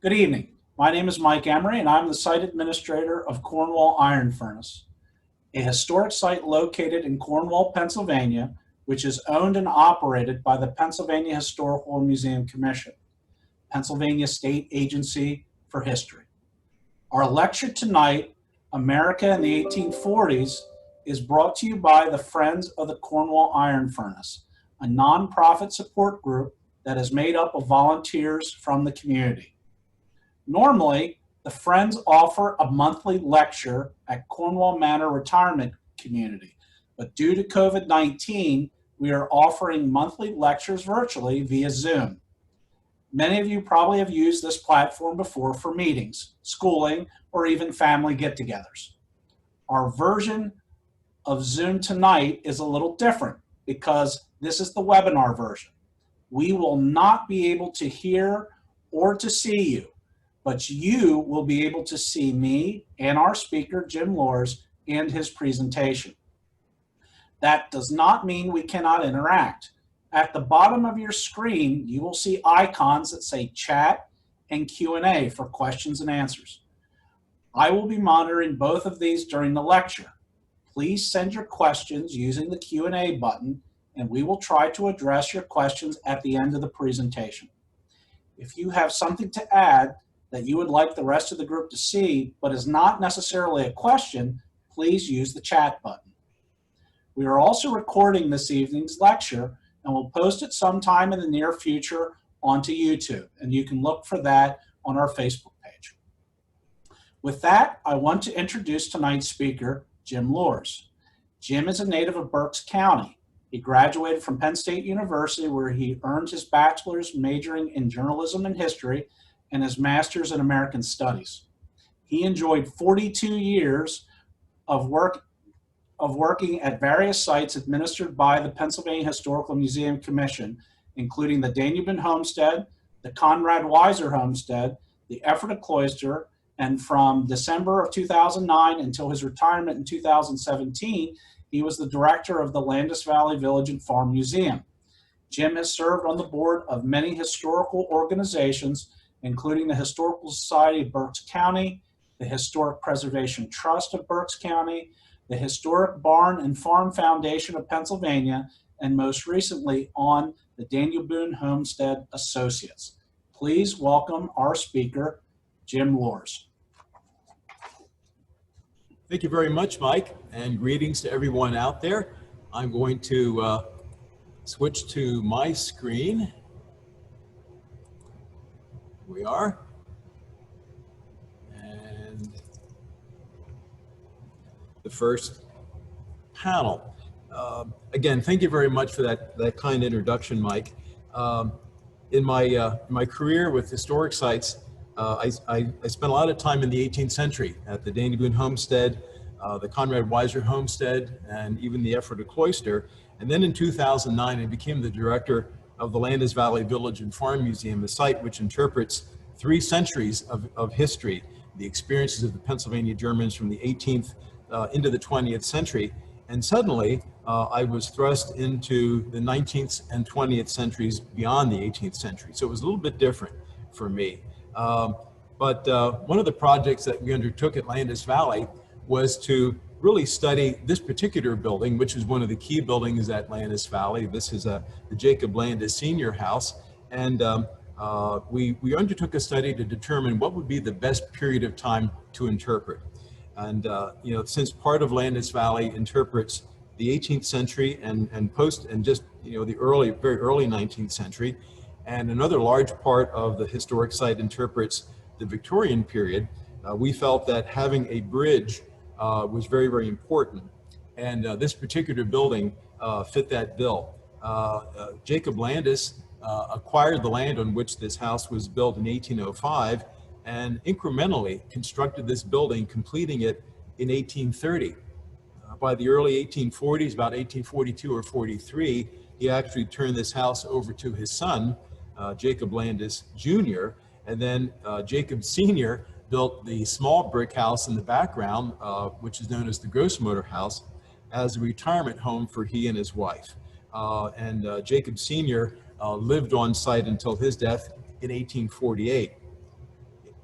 Good evening. My name is Mike Emery, and I'm the site administrator of Cornwall Iron Furnace, a historic site located in Cornwall, Pennsylvania, which is owned and operated by the Pennsylvania Historical Museum Commission, Pennsylvania State Agency for History. Our lecture tonight, America in the 1840s, is brought to you by the Friends of the Cornwall Iron Furnace, a nonprofit support group that is made up of volunteers from the community. Normally, the Friends offer a monthly lecture at Cornwall Manor Retirement Community, but due to COVID-19, we are offering monthly lectures virtually via Zoom. Many of you probably have used this platform before for meetings, schooling, or even family get-togethers. Our version of Zoom tonight is a little different because this is the webinar version. We will not be able to hear or to see you, but you will be able to see me and our speaker, Jim Lewars, and his presentation. That does not mean we cannot interact. At the bottom of your screen, you will see icons that say chat and Q&A for questions and answers. I will be monitoring both of these during the lecture. Please send your questions using the Q&A button, and we will try to address your questions at the end of the presentation. If you have something to add that you would like the rest of the group to see, but is not necessarily a question, please use the chat button. We are also recording this evening's lecture, and we'll post it sometime in the near future onto YouTube, and you can look for that on our Facebook page. With that, I want to introduce tonight's speaker, Jim Lewars. Jim is a native of Berks County. He graduated from Penn State University, where he earned his bachelor's majoring in journalism and history and his master's in American Studies. He enjoyed 42 years of working at various sites administered by the Pennsylvania Historical Museum Commission, including the Danubin Homestead, the Conrad Weiser Homestead, the Ephrata Cloister, and from December of 2009 until his retirement in 2017, he was the director of the Landis Valley Village and Farm Museum. Jim has served on the board of many historical organizations, including the Historical Society of Berks County, the Historic Preservation Trust of Berks County, the Historic Barn and Farm Foundation of Pennsylvania, and most recently on the Danubin Homestead Associates. Please welcome our speaker, Jim Lewars. Thank you very much, Mike, and greetings to everyone out there. I'm going to switch to my screen. Here we are. And the first panel. Again, thank you very much for that kind introduction, Mike. In my career with historic sites, I spent a lot of time in the 18th century at the Danubin Homestead, the Conrad Weiser Homestead, and even the Ephrata Cloister. And then in 2009, I became the director of the Landis Valley Village and Farm Museum, a site which interprets 3 centuries of history, the experiences of the Pennsylvania Germans from the 18th into the 20th century. And suddenly, I was thrust into the 19th and 20th centuries beyond the 18th century. So it was a little bit different for me. But one of the projects that we undertook at Landis Valley was to really study this particular building, which is one of the key buildings at Landis Valley. This is the Jacob Landis Senior House. And we undertook a study to determine what would be the best period of time to interpret. And you know, since part of Landis Valley interprets the 18th century and just the very early 19th century, and another large part of the historic site interprets the Victorian period, we felt that having a bridge was very, very important. And this particular building fit that bill. Jacob Landis acquired the land on which this house was built in 1805 and incrementally constructed this building, completing it in 1830. By the early 1840s, about 1842 or 43, he actually turned this house over to his son, Jacob Landis Jr., and then Jacob Sr. built the small brick house in the background, which is known as the Grossmotor House, as a retirement home for he and his wife. Jacob Sr. lived on site until his death in 1848.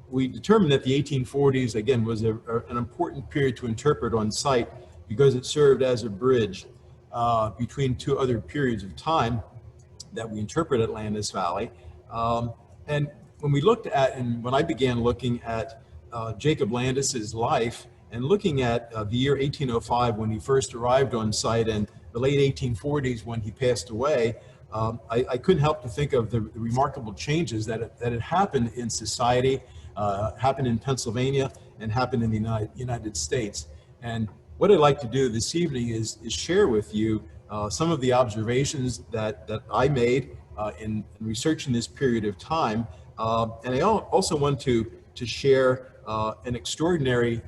we determined that the 1840s, again, was an important period to interpret on site because it served as a bridge between two other periods of time that we interpret at Landis Valley. And when we looked at, and when I began looking at Jacob Landis's life and looking at the year 1805 when he first arrived on site and the late 1840s when he passed away, I couldn't help to think of the remarkable changes that had happened in society, happened in Pennsylvania, and happened in the United States. And what I'd like to do this evening is share with you some of the observations that I made in researching this period of time. And I also want to share an extraordinary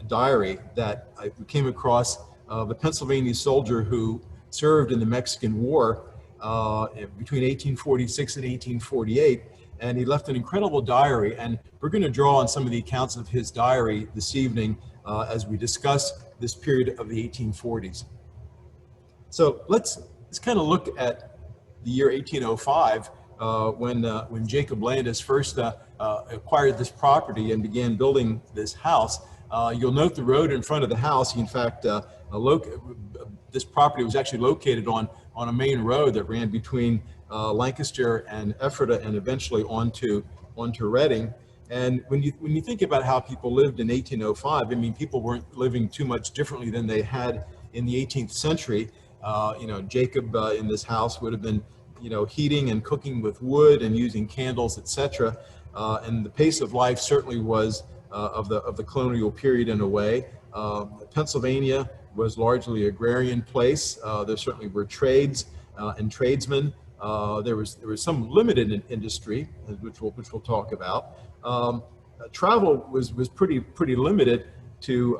diary that I came across of a Pennsylvania soldier who served in the Mexican War between 1846 and 1848. And he left an incredible diary. And we're going to draw on some of the accounts of his diary this evening as we discuss this period of the 1840s. So let's kind of look at the year 1805 when Jacob Landis first acquired this property and began building this house. You'll note the road in front of the house. In fact, this property was actually located on a main road that ran between Lancaster and Ephrata and eventually onto Reading. And when you think about how people lived in 1805, I mean, people weren't living too much differently than they had in the 18th century. Jacob in this house would have been, heating and cooking with wood and using candles, etc. And the pace of life certainly was of the colonial period in a way. Pennsylvania was largely agrarian place. There certainly were trades and tradesmen. There was some limited industry, which we'll talk about. Travel was pretty limited to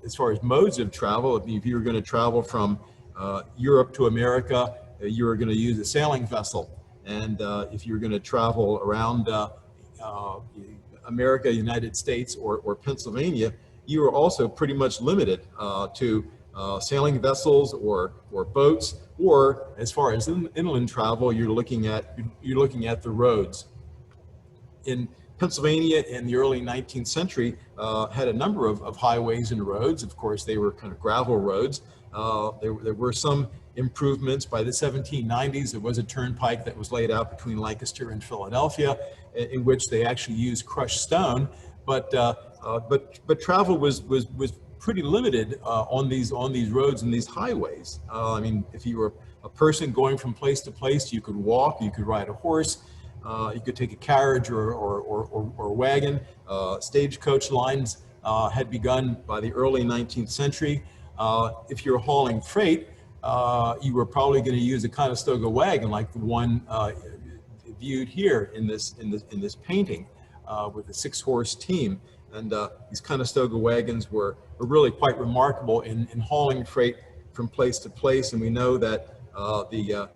as far as modes of travel. If you were going to travel from Europe to America, you were going to use a sailing vessel, and if you were going to travel around America, United States, or Pennsylvania, you were also pretty much limited to sailing vessels or boats, or as far as inland travel, you're looking at the roads. In Pennsylvania in the early 19th century had a number of highways and roads. Of course, they were kind of gravel roads. There were some improvements. By the 1790s, there was a turnpike that was laid out between Lancaster and Philadelphia, in which they actually used crushed stone. But travel was pretty limited on these roads and these highways. I mean, if you were a person going from place to place, you could walk, you could ride a horse, you could take a carriage or wagon. Stagecoach lines had begun by the early 19th century. If you're hauling freight, you were probably going to use a Conestoga wagon like the one viewed here in this painting with a 6-horse team. And these Conestoga wagons were really quite remarkable in hauling freight from place to place. And we know that the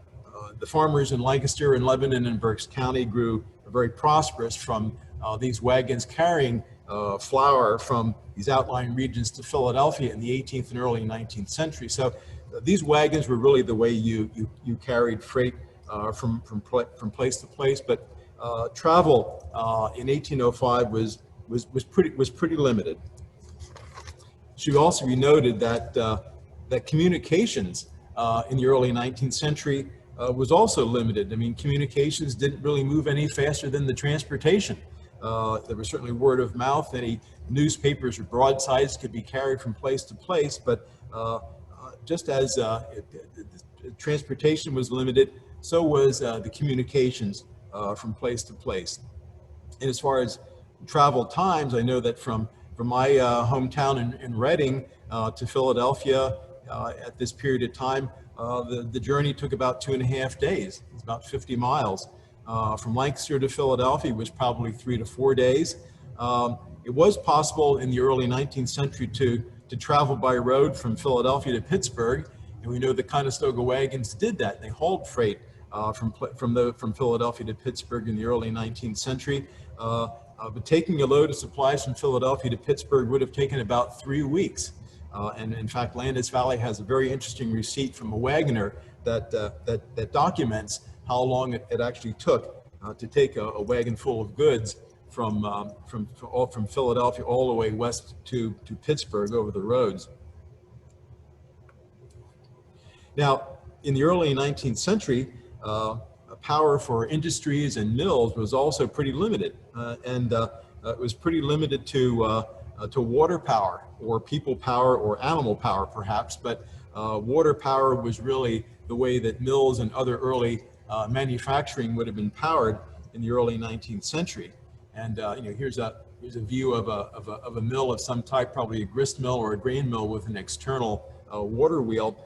farmers in Lancaster and Lebanon and Berks County grew very prosperous from these wagons carrying flour from these outlying regions to Philadelphia in the 18th and early 19th century. So these wagons were really the way you carried freight from place to place. But travel in 1805 was pretty limited. It should also be noted that communications in the early 19th century was also limited. I mean, communications didn't really move any faster than the transportation. There was certainly word of mouth. Any newspapers or broadsides could be carried from place to place, but just as transportation was limited, so was the communications from place to place. And as far as travel times, I know that from my hometown in Reading to Philadelphia at this period of time, the journey took about 2.5 days. It's about 50 miles. From Lancaster to Philadelphia was probably 3 to 4 days. It was possible in the early 19th century to travel by road from Philadelphia to Pittsburgh, and we know the Conestoga wagons did that. They hauled freight from Philadelphia to Pittsburgh in the early 19th century. But taking a load of supplies from Philadelphia to Pittsburgh would have taken about 3 weeks. And in fact, Landis Valley has a very interesting receipt from a wagoner that documents how long it actually took to take a wagon full of goods from Philadelphia all the way west to Pittsburgh over the roads. Now, in the early 19th century, power for industries and mills was also pretty limited, and it was pretty limited to water power, or people power, or animal power perhaps, but water power was really the way that mills and other early manufacturing would have been powered in the early 19th century. And here's a view of a mill of some type, probably a grist mill or a grain mill with an external water wheel.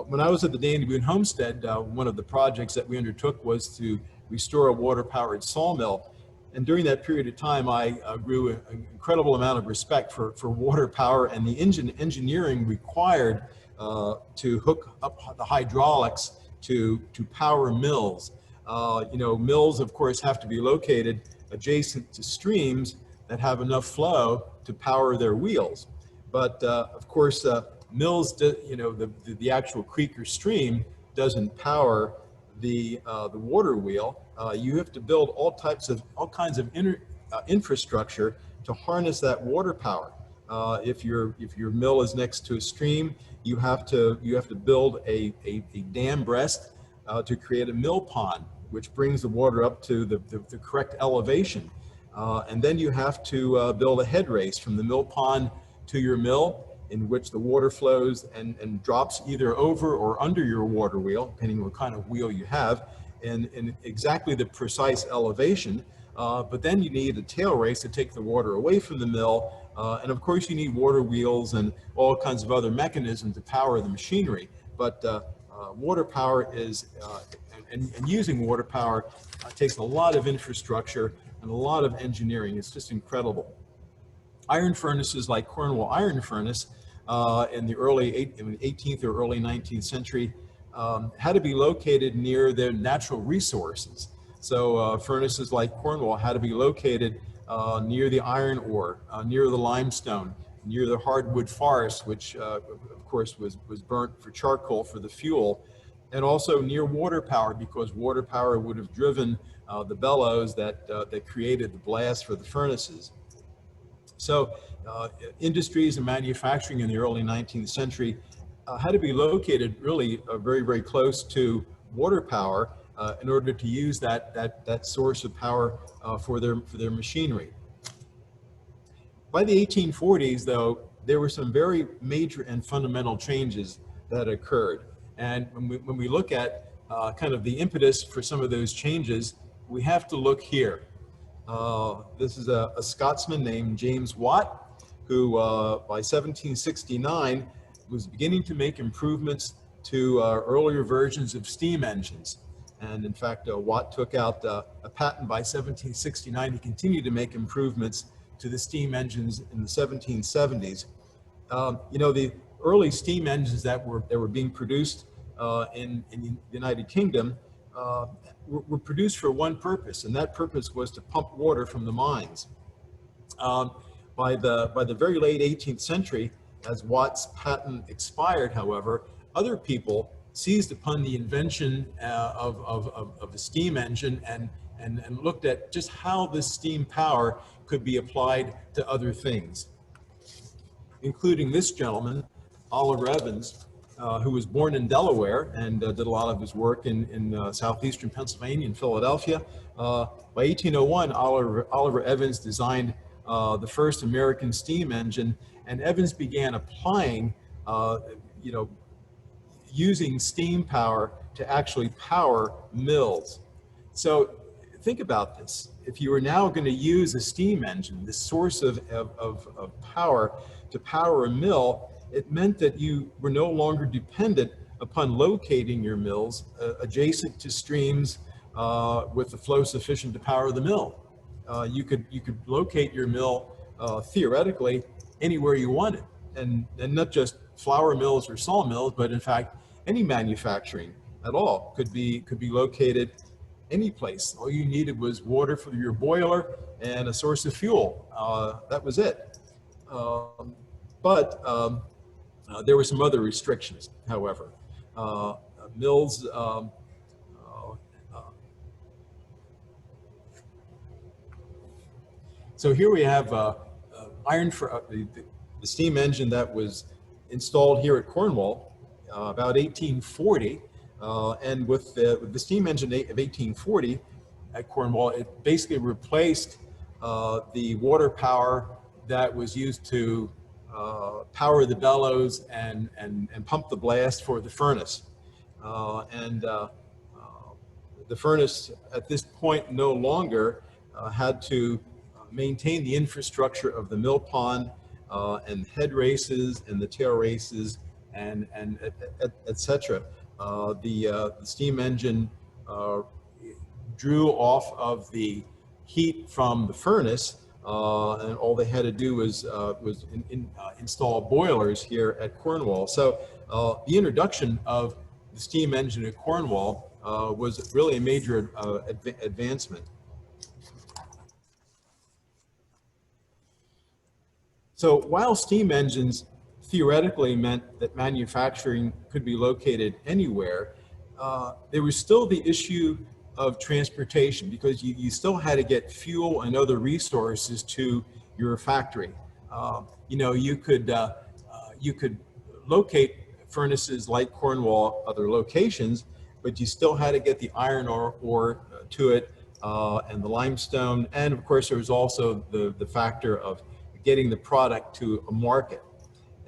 When I was at the Dandy Boone Homestead, one of the projects that we undertook was to restore a water-powered sawmill. And during that period of time, I grew an incredible amount of respect for water power and the engineering required to hook up the hydraulics to power mills. Mills, of course, have to be located adjacent to streams that have enough flow to power their wheels. But of course, mills, the actual creek or stream doesn't power the water wheel. You have to build all kinds of infrastructure to harness that water power. If your mill is next to a stream, you have to build a dam breast to create a mill pond, which brings the water up to the correct elevation. And then you have to build a head race from the mill pond to your mill, in which the water flows and drops either over or under your water wheel, depending on what kind of wheel you have, in exactly the precise elevation. But then you need a tail race to take the water away from the mill. And of course you need water wheels and all kinds of other mechanisms to power the machinery. But water power is, and using water power takes a lot of infrastructure and a lot of engineering. It's just incredible. Iron furnaces like Cornwall Iron Furnace in the early 18th or early 19th century had to be located near their natural resources. So furnaces like Cornwall had to be located near the iron ore, near the limestone, near the hardwood forest, which of course was burnt for charcoal for the fuel, and also near water power, because water power would have driven the bellows that created the blast for the furnaces. So industries and manufacturing in the early 19th century had to be located really very, very close to water power in order to use that source of power for their machinery. By the 1840s, though, there were some very major and fundamental changes that occurred. And when we look at kind of the impetus for some of those changes, we have to look here. This is a Scotsman named James Watt, who by 1769 was beginning to make improvements to earlier versions of steam engines. And in fact, Watt took out a patent by 1769. He continued to make improvements to the steam engines in the 1770s. The early steam engines that were being produced in the United Kingdom were produced for one purpose, and that purpose was to pump water from the mines. By the very late 18th century, as Watt's patent expired, however, other people seized upon the invention of the steam engine and looked at just how this steam power could be applied to other things, including this gentleman, Oliver Evans, who was born in Delaware and did a lot of his work in southeastern Pennsylvania and Philadelphia. By 1801, Oliver Evans designed the first American steam engine, and Evans began applying, using steam power to actually power mills. So think about this. If you were now going to use a steam engine, this source of power to power a mill, it meant that you were no longer dependent upon locating your mills adjacent to streams with the flow sufficient to power the mill. You could locate your mill theoretically anywhere you wanted, and not just flour mills or sawmills, but in fact any manufacturing at all could be located any place. All you needed was water for your boiler and a source of fuel. That was it. But there were some other restrictions, however. Mills So here we have the steam engine that was installed here at Cornwall about 1840, and with the steam engine of 1840 at Cornwall, it basically replaced the water power that was used to power the bellows and pump the blast for the furnace. The furnace at this point no longer had to maintain the infrastructure of the mill pond and head races and the tail races and et cetera. The steam engine drew off of the heat from the furnace, and all they had to do was install boilers here at Cornwall. So the introduction of the steam engine at Cornwall was really a major advancement. So while steam engines theoretically meant that manufacturing could be located anywhere, there was still the issue of transportation, because you still had to get fuel and other resources to your factory. You could locate furnaces like Cornwall, other locations, but you still had to get the iron ore to it, and the limestone, and of course there was also the factor of getting the product to a market.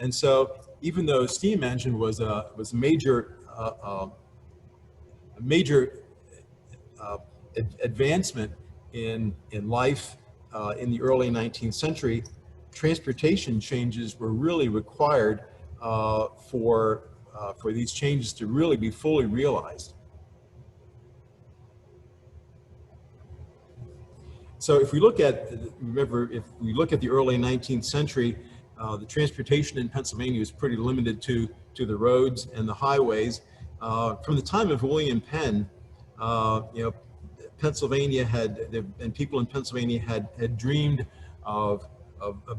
And so, even though steam engine was a major advancement in life in the early 19th century, transportation changes were really required for these changes to really be fully realized. So if we look at, remember, if we look at the early 19th century, the transportation in Pennsylvania was pretty limited to the roads and the highways. From the time of William Penn, Pennsylvania and people in Pennsylvania had dreamed of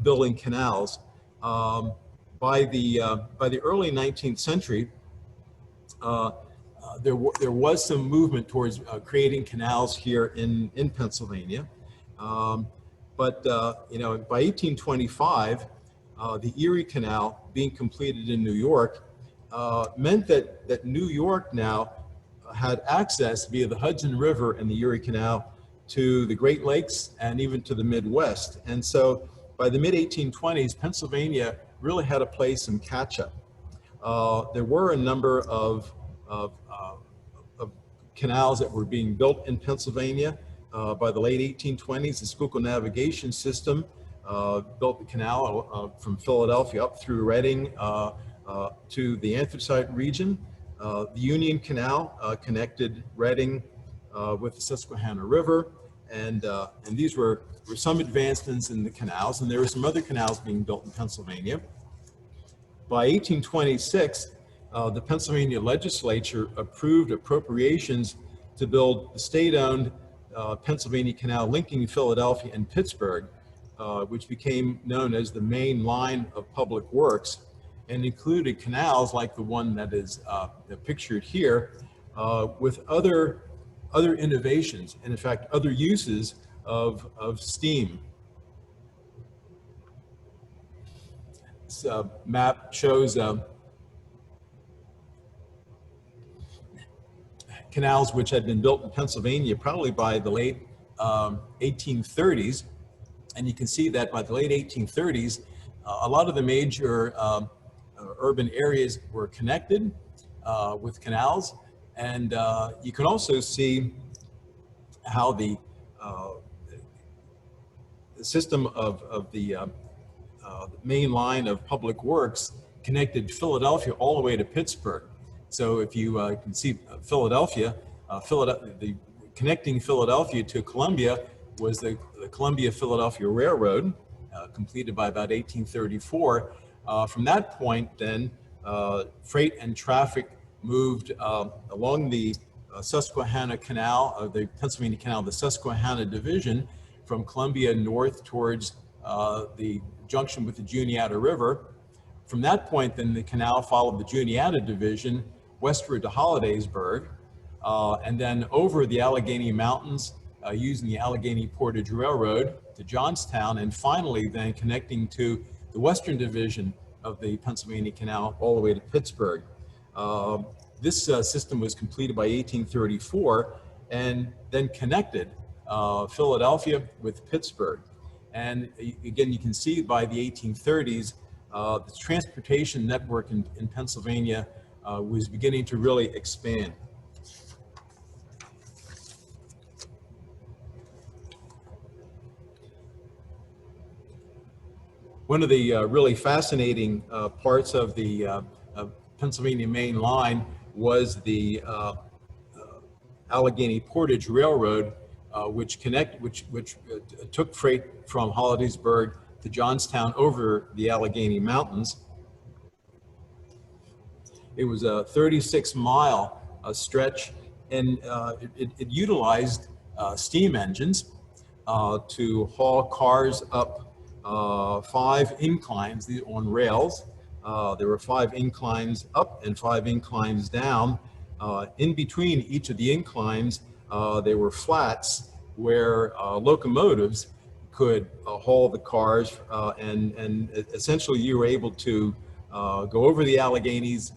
building canals. By the early 19th century, there was some movement towards creating canals here in Pennsylvania. But by 1825, the Erie Canal being completed in New York meant that New York now had access via the Hudson River and the Erie Canal to the Great Lakes and even to the Midwest. And so by the mid-1820s, Pennsylvania really had to play some catch-up. There were a number of canals that were being built in Pennsylvania. By the late 1820s, the Schuylkill navigation system built the canal from Philadelphia up through Reading to the Anthracite region. The Union Canal connected Reading with the Susquehanna River, and these were some advancements in the canals, and there were some other canals being built in Pennsylvania. By 1826, the Pennsylvania legislature approved appropriations to build the state-owned Pennsylvania Canal linking Philadelphia and Pittsburgh, which became known as the main line of public works, and included canals like the one that is pictured here, with other innovations, and in fact other uses of steam. This map shows canals which had been built in Pennsylvania probably by the late 1830s, and you can see that by the late 1830s, a lot of the major urban areas were connected with canals, and you can also see how the system of the main line of public works connected Philadelphia all the way to Pittsburgh. So if you can see Philadelphia, connecting Philadelphia to Columbia was the Columbia-Philadelphia Railroad, completed by about 1834. From that point, then, freight and traffic moved along the Susquehanna Canal, the Pennsylvania Canal, the Susquehanna Division, from Columbia north towards the junction with the Juniata River. From that point, then, the canal followed the Juniata Division westward to Hollidaysburg, and then over the Allegheny Mountains using the Allegheny Portage Railroad to Johnstown, and finally then connecting to the Western Division of the Pennsylvania Canal all the way to Pittsburgh. This system was completed by 1834 and then connected Philadelphia with Pittsburgh. And again, you can see by the 1830s, the transportation network in Pennsylvania was beginning to really expand. One of the really fascinating parts of the Pennsylvania Main Line was the Allegheny Portage Railroad, which took freight from Hollidaysburg to Johnstown over the Allegheny Mountains. It was a 36-mile stretch, and it utilized steam engines to haul cars up 5 inclines on rails. There were 5 inclines up and 5 inclines down. In between each of the inclines, there were flats where locomotives could haul the cars, and essentially you were able to go over the Alleghenies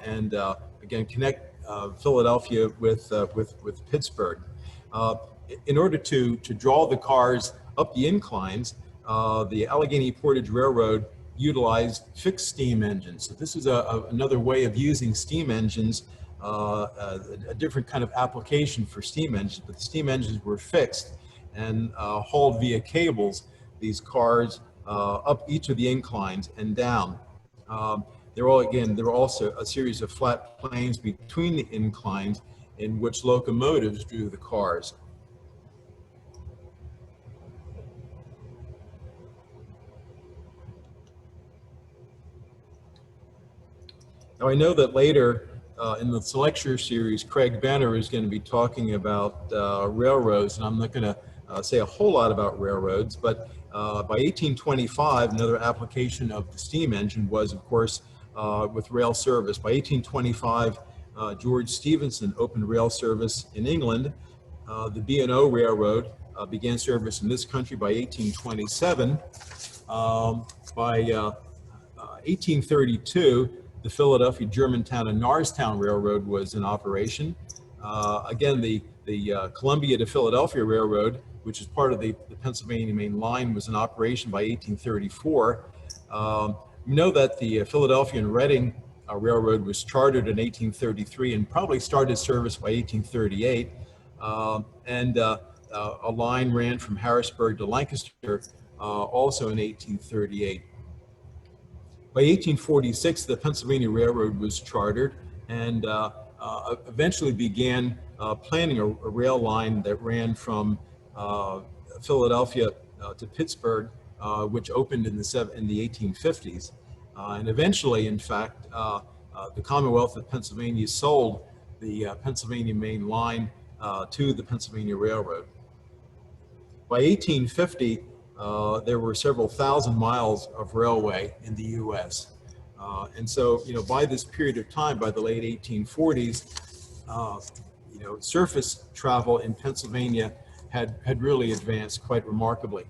and again connect Philadelphia with Pittsburgh. In order to draw the cars up the inclines, the Allegheny Portage Railroad utilized fixed steam engines. So this is another way of using steam engines, a different kind of application for steam engines, but the steam engines were fixed and hauled via cables these cars up each of the inclines and down. There were also a series of flat planes between the inclines in which locomotives drew the cars. Now, I know that later in this lecture series, Craig Benner is going to be talking about railroads, and I'm not going to say a whole lot about railroads, but by 1825, another application of the steam engine was, of course, with rail service. By 1825, George Stephenson opened rail service in England. The B&O Railroad began service in this country by 1827. By 1832, the Philadelphia, Germantown, and Norristown Railroad was in operation. Again, the Columbia to Philadelphia Railroad, which is part of the Pennsylvania Main Line, was in operation by 1834. We know that the Philadelphia and Reading Railroad was chartered in 1833 and probably started service by 1838. A line ran from Harrisburg to Lancaster also in 1838. By 1846, the Pennsylvania Railroad was chartered and eventually began planning a rail line that ran from Philadelphia to Pittsburgh, which opened in the 1850s. And eventually, in fact, the Commonwealth of Pennsylvania sold the Pennsylvania Main Line to the Pennsylvania Railroad. By 1850, there were several thousand miles of railway in the U.S. And so, by this period of time, by the late 1840s, surface travel in Pennsylvania had really advanced quite remarkably.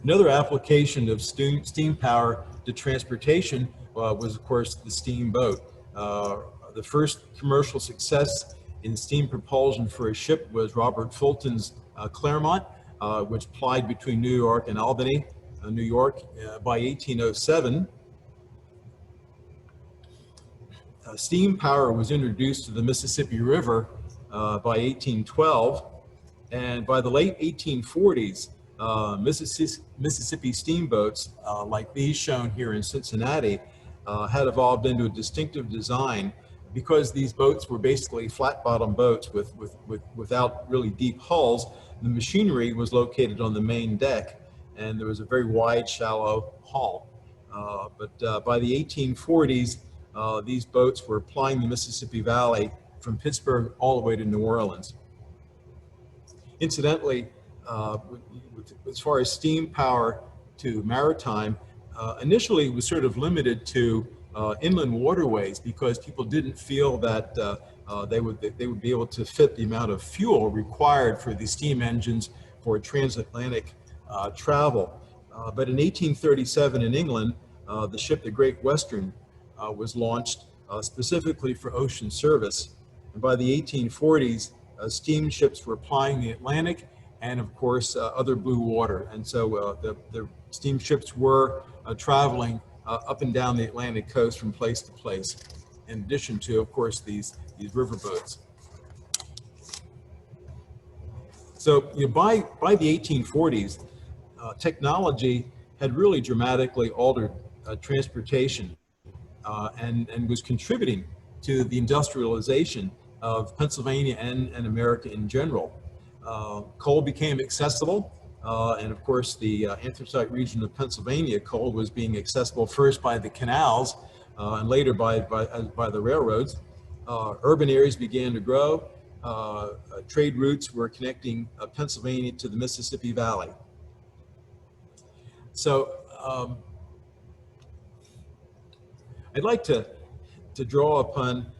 Another application of steam power to transportation was, of course, the steamboat. The first commercial success in steam propulsion for a ship was Robert Fulton's Clermont, which plied between New York and Albany, New York, by 1807. Steam power was introduced to the Mississippi River by 1812, and by the late 1840s, Mississippi steamboats, like these shown here in Cincinnati, had evolved into a distinctive design because these boats were basically flat-bottom boats without really deep hulls. The machinery was located on the main deck, and there was a very wide, shallow hull. But by the 1840s, these boats were plying the Mississippi Valley from Pittsburgh all the way to New Orleans. Incidentally, as far as steam power to maritime, initially it was sort of limited to inland waterways because people didn't feel that they would be able to fit the amount of fuel required for the steam engines for transatlantic travel. But in 1837 in England, the ship, the Great Western, was launched specifically for ocean service. And by the 1840s, steamships were plying the Atlantic and, of course, other blue water. And so the steamships were traveling up and down the Atlantic coast from place to place, in addition to, of course, these riverboats. So by the 1840s, technology had really dramatically altered transportation and was contributing to the industrialization of Pennsylvania and America in general. Coal became accessible, and of course the anthracite region of Pennsylvania, coal was being accessible first by the canals and later by the railroads. Urban areas began to grow. Trade routes were connecting Pennsylvania to the Mississippi Valley. So I'd like to draw upon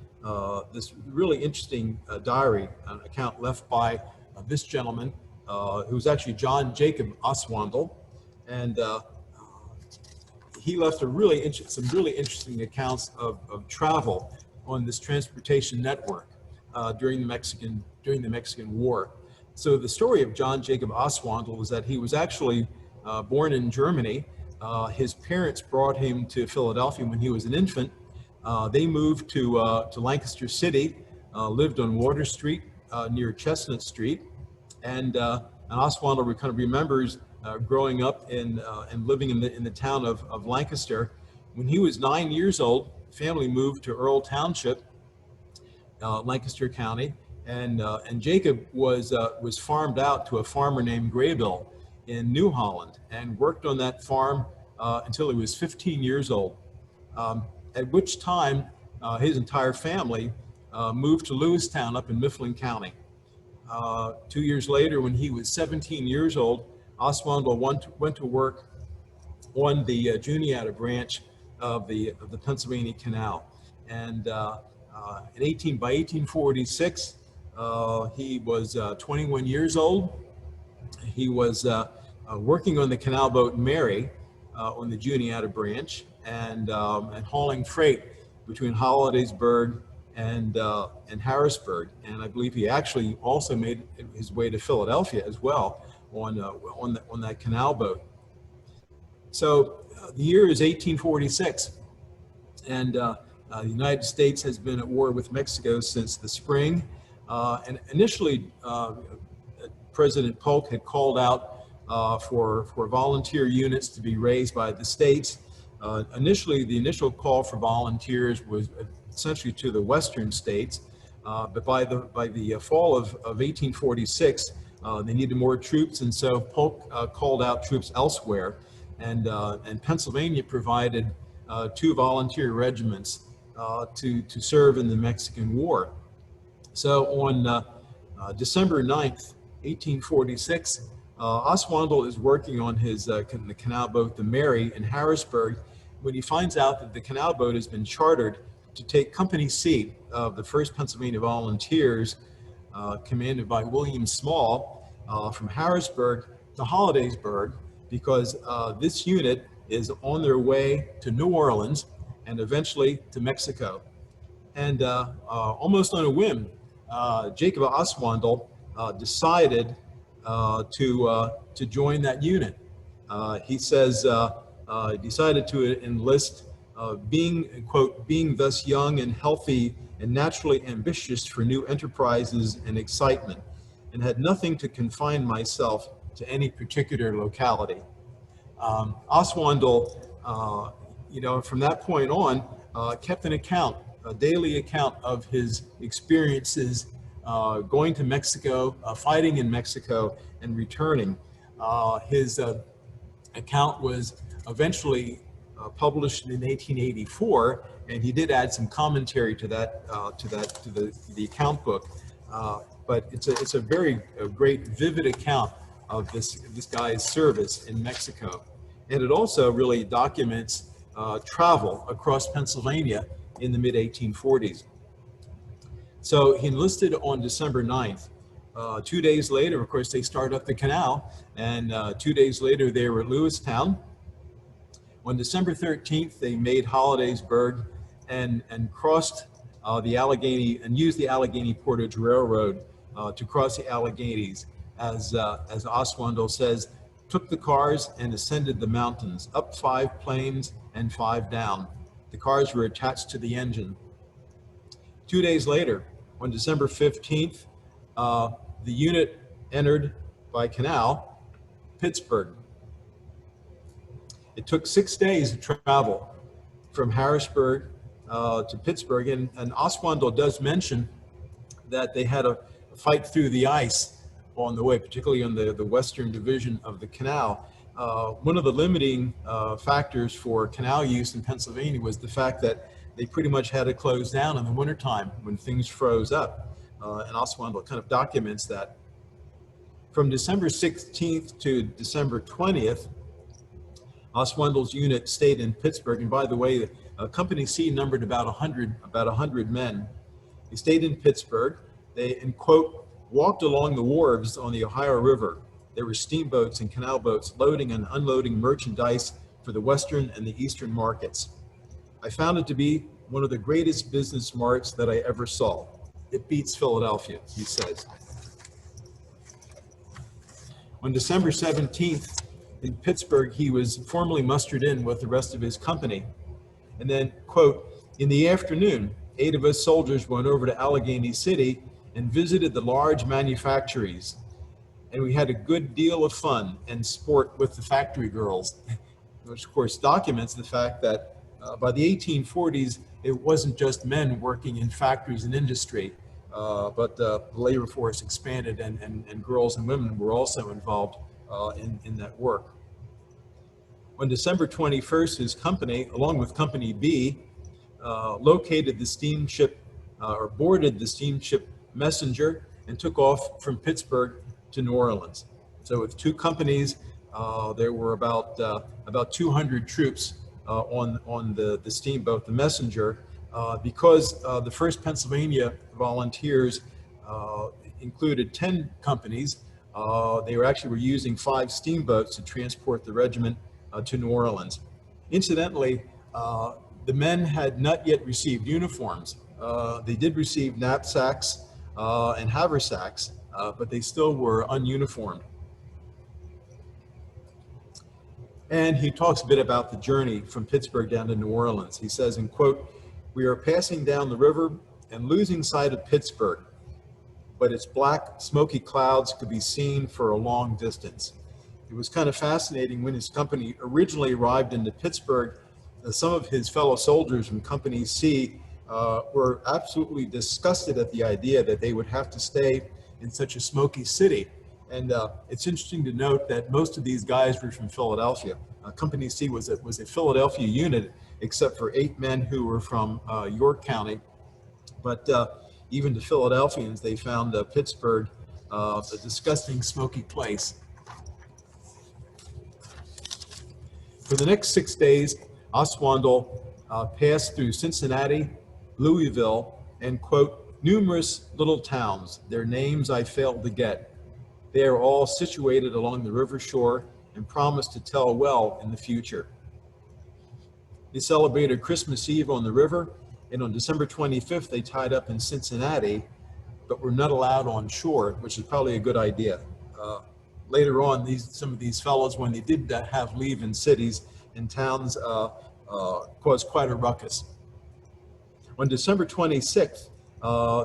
this really interesting diary, an account left by this gentleman, who was actually Jacob Oswandel, and he left some really interesting accounts of travel on this transportation network during the Mexican War. So the story of Jacob Oswandel was that he was actually born in Germany. His parents brought him to Philadelphia when he was an infant. They moved to Lancaster City, lived on Water Street near Chestnut Street, and Oswandel kind of remembers growing up and living in the town of Lancaster. When he was 9 years old, family moved to Earl Township, Lancaster County, and Jacob was farmed out to a farmer named Graybill in New Holland, and worked on that farm until he was 15 years old, at which time his entire family moved to Lewistown up in Mifflin County. 2 years later, when he was 17 years old, Oswandel went to work on the Juniata branch of the Pennsylvania Canal, and by 1846 he was 21 years old. He was working on the canal boat Mary on the Juniata branch, and hauling freight between Hollidaysburg and Harrisburg. And I believe he actually also made his way to Philadelphia as well on that canal boat. So the year is 1846, and the United States has been at war with Mexico since the spring. And initially, President Polk had called out for volunteer units to be raised by the states. Initially, the initial call for volunteers was essentially to the western states, but by the fall of 1846, they needed more troops, and so Polk called out troops elsewhere, and Pennsylvania provided 2 volunteer regiments to serve in the Mexican War. So on December 9th, 1846, Oswandel is working on the canal boat, the Mary, in Harrisburg, when he finds out that the canal boat has been chartered to take Company C of the 1st Pennsylvania Volunteers, commanded by William Small, from Harrisburg to Hollidaysburg, because this unit is on their way to New Orleans and eventually to Mexico. And almost on a whim, Jacob Oswandel decided to join that unit. He says he decided to enlist, being thus young and healthy and naturally ambitious for new enterprises and excitement, and had nothing to confine myself to any particular locality. Oswandel, from that point on, kept a daily account of his experiences going to Mexico, fighting in Mexico, and returning. His account was eventually published in 1884, and he did add some commentary to the account book. But it's a very great, vivid account of this guy's service in Mexico, and it also really documents travel across Pennsylvania in the mid-1840s. So he enlisted on December 9th. 2 days later, of course, they started up the canal, and 2 days later they were at Lewistown. On December 13th, they made Hollidaysburg and crossed the Allegheny and used the Allegheny Portage Railroad to cross the Alleghenies. As Oswandall says, took the cars and ascended the mountains, up 5 plains and 5 down. The cars were attached to the engine. 2 days later, on December 15th, the unit entered by canal Pittsburgh. It took 6 days to travel from Harrisburg to Pittsburgh, and Oswandell does mention that they had a fight through the ice on the way, particularly on the western division of the canal. One of the limiting factors for canal use in Pennsylvania was the fact that they pretty much had to close down in the wintertime when things froze up. And Oswandell kind of documents that. From December 16th to December 20th, Oswandell's unit stayed in Pittsburgh. And by the way, Company C numbered about 100 men. They stayed in Pittsburgh. They, and quote, walked along the wharves on the Ohio River. There were steamboats and canal boats loading and unloading merchandise for the western and the eastern markets. I found it to be one of the greatest business marts that I ever saw. It beats Philadelphia, he says. On December 17th in Pittsburgh, he was formally mustered in with the rest of his company. And then, quote, in the afternoon, 8 of us soldiers went over to Allegheny City and visited the large manufactories. And we had a good deal of fun and sport with the factory girls, which of course documents the fact that by the 1840s, it wasn't just men working in factories and industry, but the labor force expanded and girls and women were also involved in that work. On December 21st, his company, along with Company B, located the steamship or boarded the steamship Messenger and took off from Pittsburgh to New Orleans. So with 2 companies, there were about 200 troops on the steamboat, the Messenger, because the 1st Pennsylvania Volunteers included 10 companies. They were using 5 steamboats to transport the regiment to New Orleans. Incidentally, the men had not yet received uniforms. They did receive knapsacks and haversacks, but they still were ununiformed. And he talks a bit about the journey from Pittsburgh down to New Orleans. He says, in quote, we are passing down the river and losing sight of Pittsburgh, but its black, smoky clouds could be seen for a long distance. It was kind of fascinating when his company originally arrived into Pittsburgh. Some of his fellow soldiers from Company C were absolutely disgusted at the idea that they would have to stay in such a smoky city. And it's interesting to note that most of these guys were from Philadelphia. Company C was a Philadelphia unit, except for 8 men who were from York County. But even the Philadelphians, they found Pittsburgh a disgusting, smoky place. For the next 6 days, Oswandell passed through Cincinnati, Louisville, and, quote, numerous little towns. Their names I failed to get. They are all situated along the river shore and promise to tell well in the future. They celebrated Christmas Eve on the river, and on December 25th, they tied up in Cincinnati, but were not allowed on shore, which is probably a good idea. Later on, some of these fellows, when they did have leave in cities and towns, caused quite a ruckus. On December 26th,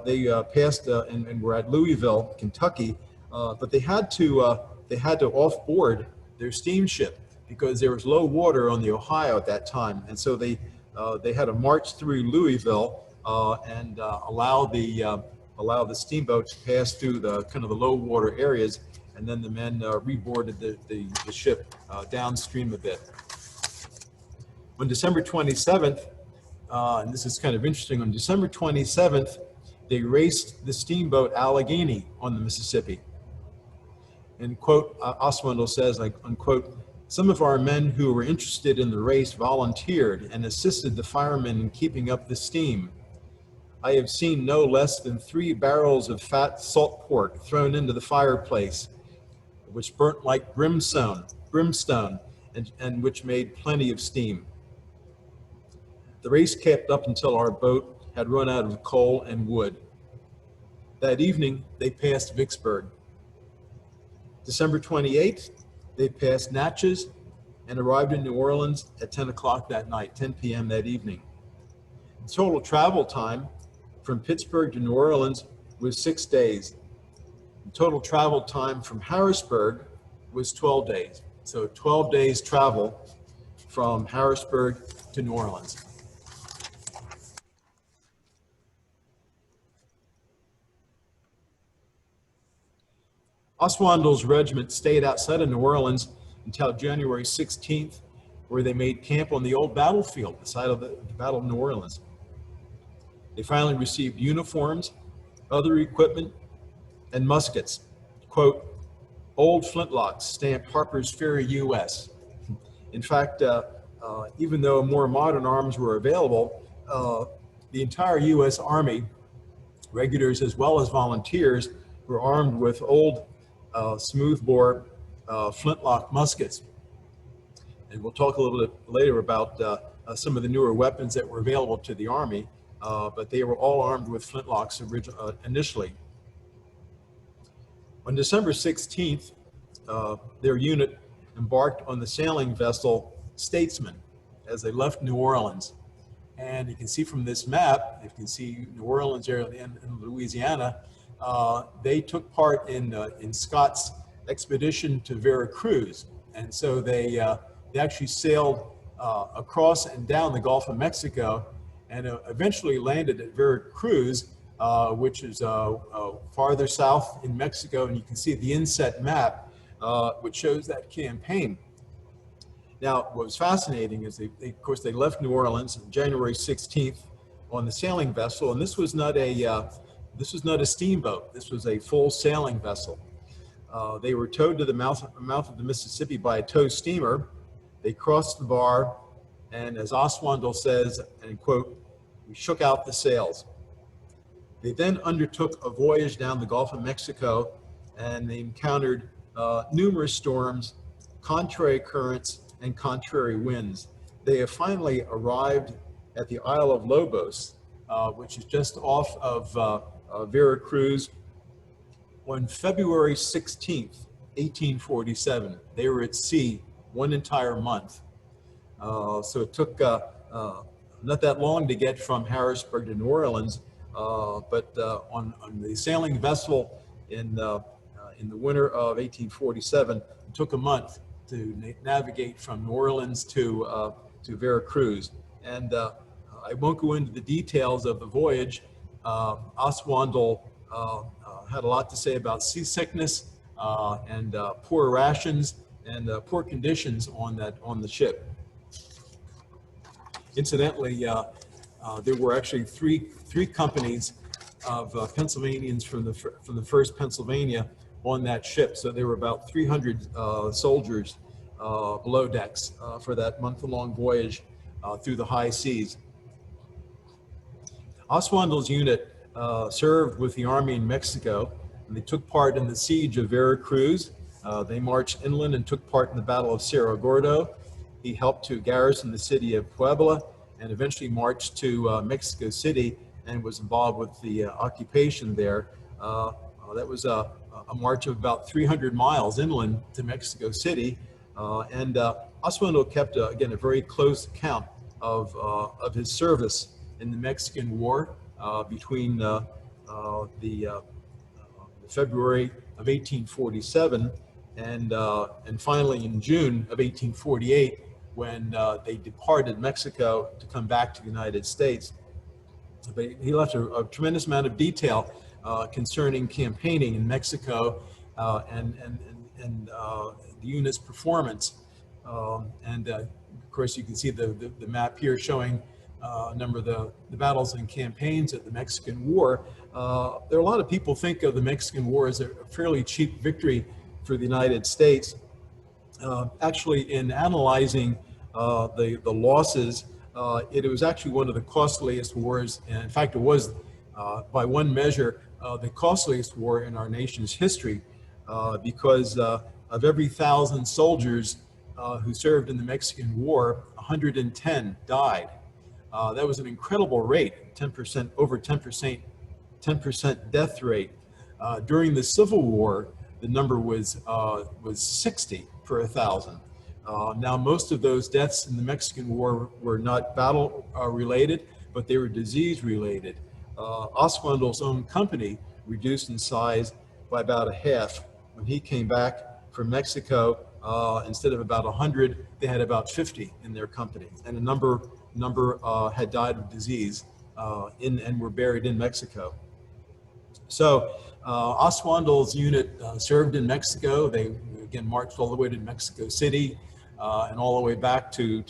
they passed and were at Louisville, Kentucky, but they had to offboard their steamship because there was low water on the Ohio at that time, and so they had to march through Louisville and allow the steamboat to pass through the kind of the low water areas, and then the men reboarded the ship downstream a bit. On December 27th, and this is kind of interesting, on December 27th, they raced the steamboat Allegheny on the Mississippi. And quote, Oswandell says, like, unquote, some of our men who were interested in the race volunteered and assisted the firemen in keeping up the steam. I have seen no less than 3 barrels of fat salt pork thrown into the fireplace, which burnt like brimstone, and which made plenty of steam. The race kept up until our boat had run out of coal and wood. That evening, they passed Vicksburg. December 28th, they passed Natchez and arrived in New Orleans at 10 o'clock that night, 10 p.m. that evening. The total travel time from Pittsburgh to New Orleans was 6 days. The total travel time from Harrisburg was 12 days. So 12 days travel from Harrisburg to New Orleans. Oswandell's regiment stayed outside of New Orleans until January 16th, where they made camp on the old battlefield, the site of the Battle of New Orleans. They finally received uniforms, other equipment, and muskets. Quote, old flintlocks stamped Harper's Ferry, U.S. In fact, even though more modern arms were available, the entire U.S. Army, regulars as well as volunteers, were armed with old smoothbore flintlock muskets. And we'll talk a little bit later about some of the newer weapons that were available to the Army, but they were all armed with flintlocks initially. On December 16th, their unit embarked on the sailing vessel Statesman as they left New Orleans. And you can see from this map, you can see New Orleans area in Louisiana, they took part in Scott's expedition to Veracruz. And so they actually sailed across and down the Gulf of Mexico and eventually landed at Veracruz, which is farther south in Mexico. And you can see the inset map, which shows that campaign. Now, what was fascinating is of course, they left New Orleans on January 16th on the sailing vessel, and this was not a steamboat. This was a full sailing vessel. They were towed to the mouth of the Mississippi by a tow steamer. They crossed the bar, and as Oswandell says, and quote, we shook out the sails. They then undertook a voyage down the Gulf of Mexico, and they encountered numerous storms, contrary currents, and contrary winds. They have finally arrived at the Isle of Lobos, which is just off of Veracruz, on February 16th, 1847. They were at sea one entire month. So it took not that long to get from Harrisburg to New Orleans, but on the sailing vessel in the winter of 1847, it took a month to navigate from New Orleans to Veracruz. And I won't go into the details of the voyage. Oswandell had a lot to say about seasickness and poor rations and poor conditions on the ship. Incidentally, there were actually three companies of Pennsylvanians from the 1st Pennsylvania on that ship. So there were about 300 soldiers below decks for that month-long voyage through the high seas. Oswandell's unit served with the Army in Mexico, and they took part in the siege of Veracruz. They marched inland and took part in the Battle of Cerro Gordo. He helped to garrison the city of Puebla and eventually marched to Mexico City and was involved with the occupation there. That was a march of about 300 miles inland to Mexico City. And Oswandell kept, again, a very close account of his service in the Mexican War between February of 1847 and finally in June of 1848, when they departed Mexico to come back to the United States. But he left a tremendous amount of detail concerning campaigning in Mexico and the unit's performance. And of course, you can see the map here showing a number of the battles and campaigns of the Mexican War. There are a lot of people think of the Mexican War as a fairly cheap victory for the United States. Actually, in analyzing the losses, it was actually one of the costliest wars, and in fact, it was by one measure, the costliest war in our nation's history, because of every 1,000 soldiers who served in the Mexican War, 110 died. That was an incredible rate, 10%, over 10% death rate. During the Civil War, the number was 60 per 1,000. Now, most of those deaths in the Mexican War were not battle related, but they were disease related. Oswandell's own company reduced in size by about a half. When he came back from Mexico, instead of about 100, they had about 50 in their company, and a number had died of disease and were buried in Mexico. So Oswandell's unit served in Mexico. They again marched all the way to Mexico City and all the way back to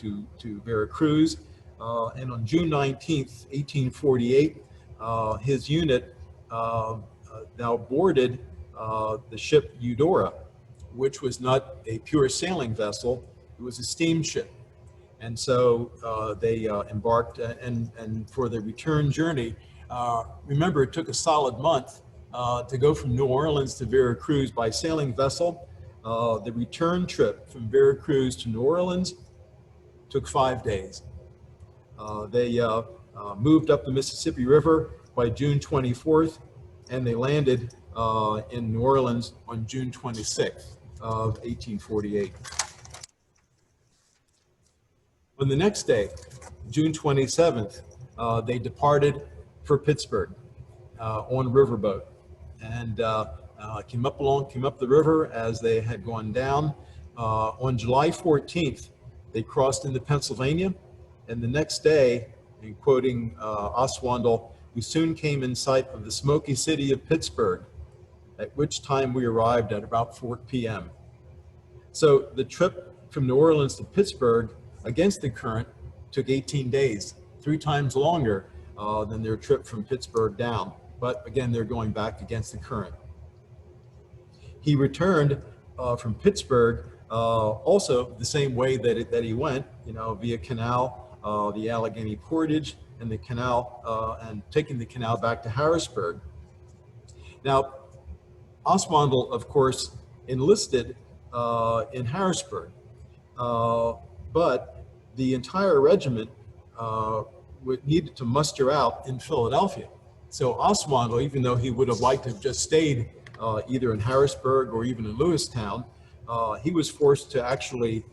Veracruz. And on June 19th, 1848, his unit now boarded the ship Eudora, which was not a pure sailing vessel, it was a steamship. And so they embarked, and for the return journey, remember it took a solid month to go from New Orleans to Veracruz by sailing vessel. The return trip from Veracruz to New Orleans took 5 days. They moved up the Mississippi River by June 24th, and they landed in New Orleans on June 26th of 1848. On the next day, June 27th, they departed for Pittsburgh on riverboat, and came up the river as they had gone down. On July 14th, they crossed into Pennsylvania, and the next day, in quoting Oswandell, we soon came in sight of the smoky city of Pittsburgh, at which time we arrived at about 4 p.m. So the trip from New Orleans to Pittsburgh against the current took 18 days, 3 times longer than their trip from Pittsburgh down. But again, they're going back against the current. He returned from Pittsburgh also the same way that he went, via canal, the Allegheny Portage, and the canal, and taking the canal back to Harrisburg. Now, Oswandell, of course, enlisted in Harrisburg, but the entire regiment needed to muster out in Philadelphia. So Oswandell, even though he would have liked to have just stayed either in Harrisburg or even in Lewistown, he was forced to actually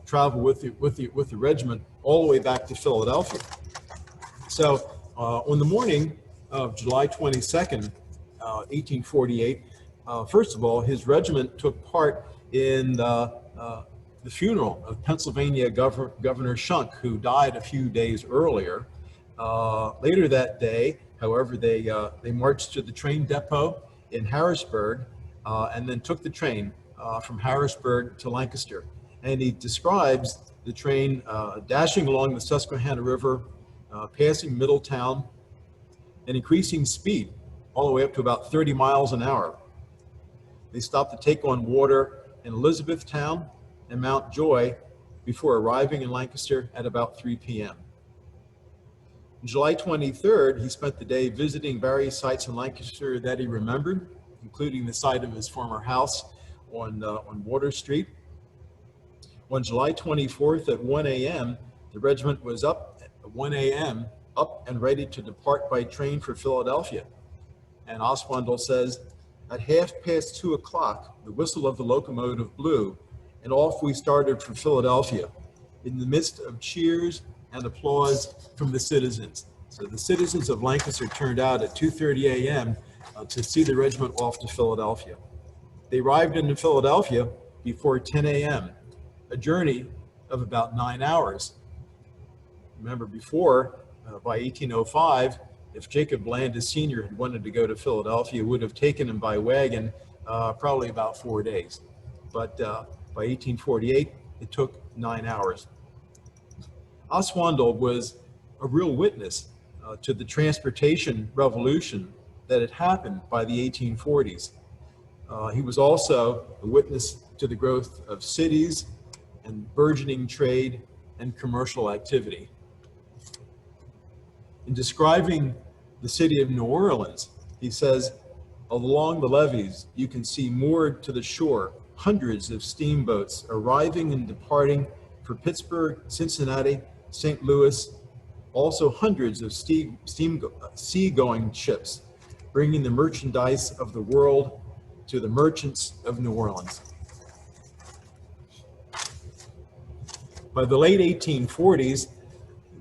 travel with the regiment all the way back to Philadelphia. So on the morning of July 22nd, 1848, first of all, his regiment took part in the funeral of Pennsylvania Governor Shunk, who died a few days earlier. Later that day, however, they marched to the train depot in Harrisburg and then took the train from Harrisburg to Lancaster. And he describes the train dashing along the Susquehanna River, passing Middletown, and increasing speed all the way up to about 30 miles an hour. They stopped to take on water in Elizabethtown and Mount Joy before arriving in Lancaster at about 3 p.m. On July 23rd, he spent the day visiting various sites in Lancaster that he remembered, including the site of his former house on Water Street. On July 24th at 1 a.m., the regiment was up at 1 a.m., up and ready to depart by train for Philadelphia. And Oswandell says, at 2:30 o'clock, the whistle of the locomotive blew, and off we started for Philadelphia, in the midst of cheers and applause from the citizens. So the citizens of Lancaster turned out at 2:30 a.m. To see the regiment off to Philadelphia. They arrived in Philadelphia before 10 a.m., a journey of about 9 hours. Remember before, by 1805, if Jacob Landis Sr. had wanted to go to Philadelphia, it would have taken him by wagon probably about 4 days. But by 1848, it took 9 hours. Oswandell was a real witness to the transportation revolution that had happened by the 1840s. He was also a witness to the growth of cities and burgeoning trade and commercial activity. In describing the city of New Orleans. He says, along the levees, you can see moored to the shore hundreds of steamboats arriving and departing for Pittsburgh, Cincinnati, St. Louis, also hundreds of seagoing ships, bringing the merchandise of the world to the merchants of New Orleans. By the late 1840s,